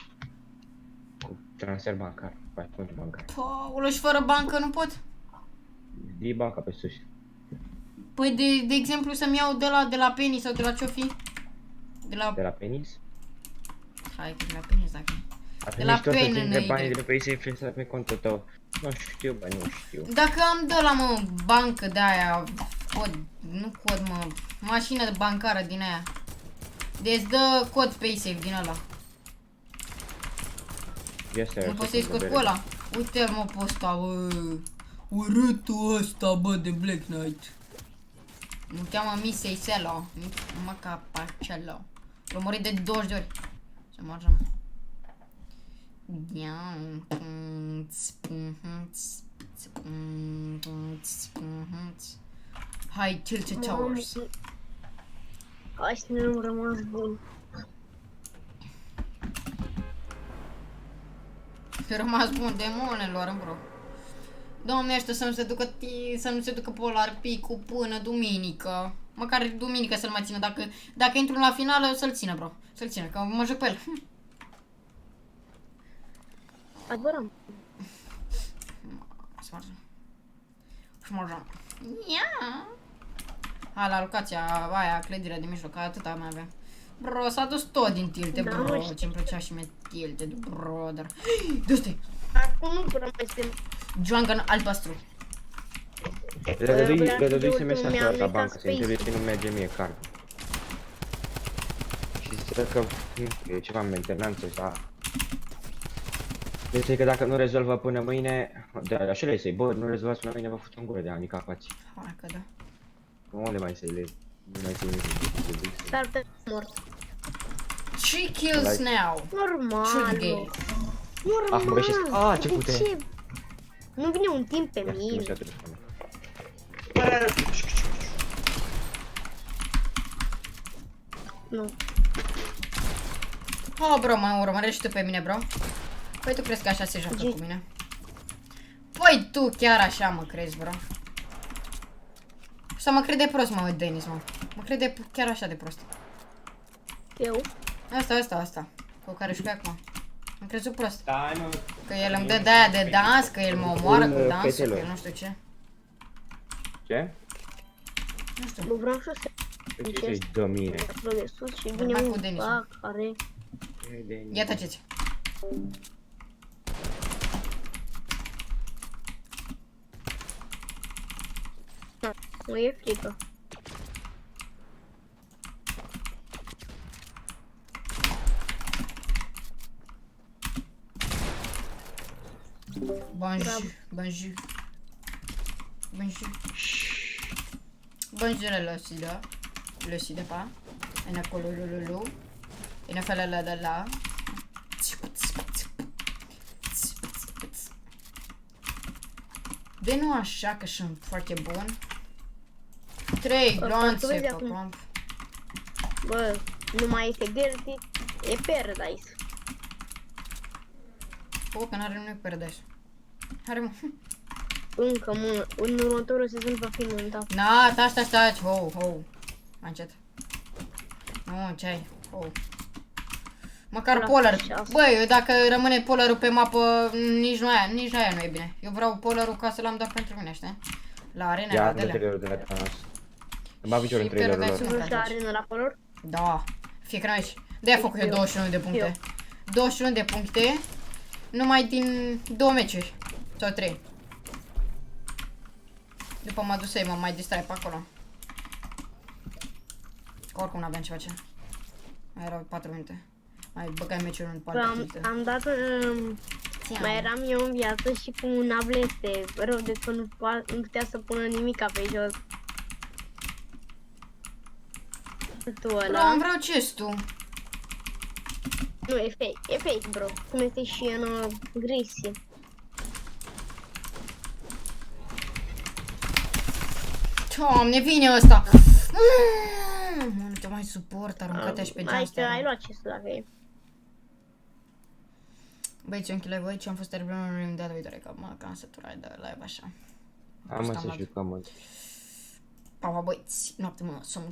Cu transfer bancar, faci cont bancar. Paolo, și fără bancă nu pot? Dii banca pe sus. Păi, de exemplu, să-mi iau de la Penny sau de la ce-o fi? De la... De la penis? Hai, că de la Penny, dacă... Atunci la tot să pen țin de în banii Y. de pe ISF să pe contul tău. Nu știu, bă, nu știu. Dacă am de la, mă, bancă de aia, cod, nu cod, mă, mașină de bancară din aia. Deci dă cod PaySafe din ăla. Este Nu poți să-i scot cu ăla? Uite-l, mă, pe ăsta, bă. Urâtul ăsta, bă, de Black Knight. Nu cheamă Misei Selo. Mă ca Parcello. L-a murit de 20 de ori. Ce mergem. Hai, Tilted Towers. Hai să ne am rămas bun. Te rămas bun, demonelor, bro. Doamne, ăștia să nu se ducă Polar Pico până duminică. Măcar duminică să-l mai țină. Dacă intru la finală, să-l țină, bro. Să-l țină, că mă joc pe el. Adevăram. Să mergem. Și mergem. Ia! Hai la locația aia, clădirea de mijloc, atâta mai avea. Bro, s-a dus tot din Tilted, Da, bro. mă, știu. Ce-mi plăcea și mie Tilted, brother. Du-te! Acum nu prea mai suntem. Joangan albastru. Le dădui SMS Mi-am asta la uitat bancă, să space. întrebe ce nu merge mie card. Și zice că e ceva în mentenanță sau... Deci e că dacă nu rezolvă până mâine... Da, așa le să-i, bă, nu rezolvați până mâine, vă fut în gură de handicapați. Hai că da. Nu le mai să-i le... Nu mai să-i le... S-ar putea mort. 3 kills now. Normal, Shoot bă. game. Normal. Ah, mă găsesc. Ah, ce De pute. ce? Nu vine un timp pe Ia, nu mine. știu atât de spune. Nu. Oh, bro, mă urmărești tu pe mine, bro? Păi tu crezi că așa se joacă Ce? cu mine? Păi tu chiar așa mă crezi, bro? Sau mă crede prost, mă, Denis, mă. Mă crede chiar așa de prost. Eu? Asta. Cu care jucai acum. Am crezut prost. Stai, mă. Că el îmi dă de-aia de dans, că el mă omoară cu dansul, că el nu știu ce. Ce? Nu știu. Nu vreau să se De ce să-și dă mie? află de sus și vine Vorbeam cu un Denis, bug care... Ia taceți. Nu e frică. Bonjour. Bonjour. Bonjour. Bonjour la sida. Le sida pas. En acolo lolo. En afala la. De nu așa că sunt foarte bun. 3 glonțe vezi pe acum. comp. Bă, nu mai este Gertie, e Paradise. O, că n-are nimic paradise. Are mă. Încă mă, în următorul sezon va fi montat. Na, stai. Ho. Mai încet. Nu, ce ai? Ho. Măcar La polar. șase. Băi, eu dacă rămâne polarul pe mapă, nici aia nu e bine. Eu vreau polarul ca să l-am doar pentru mine, știi? La arena, Ia, la de dele. trailerul de la Thanos. Îmi bag piciorul în Și trailerul Paradise lor. nu. Nu știu, arena la color? Da, fiecare aici. De-aia fac eu 21 de puncte. Eu. 21 de puncte, numai din 2 meciuri. Sau 3. După m-a dus să mă mai distrai pe acolo. Că oricum n-aveam ce face. Mai erau 4 minute. Mai băgai meciul în 4 minute. Am dat, mai eram eu în viață și cu un ablete rău de că nu putea să pună nimica pe jos. Tu Bro, ăla. îmi vreau chest-ul. Nu, e fake, bro. Cum este și în Greasy. Doamne, vine ăsta! Nu te mai suport, aruncă-te și pe Hai că ai geam. luat ce dacă e. Băieți, eu închilai voi ce am fost teribil în data viitoare, că mă cam săturat de live așa. Am să jucăm, mă. Pa, pa, băieți, noapte mă, somn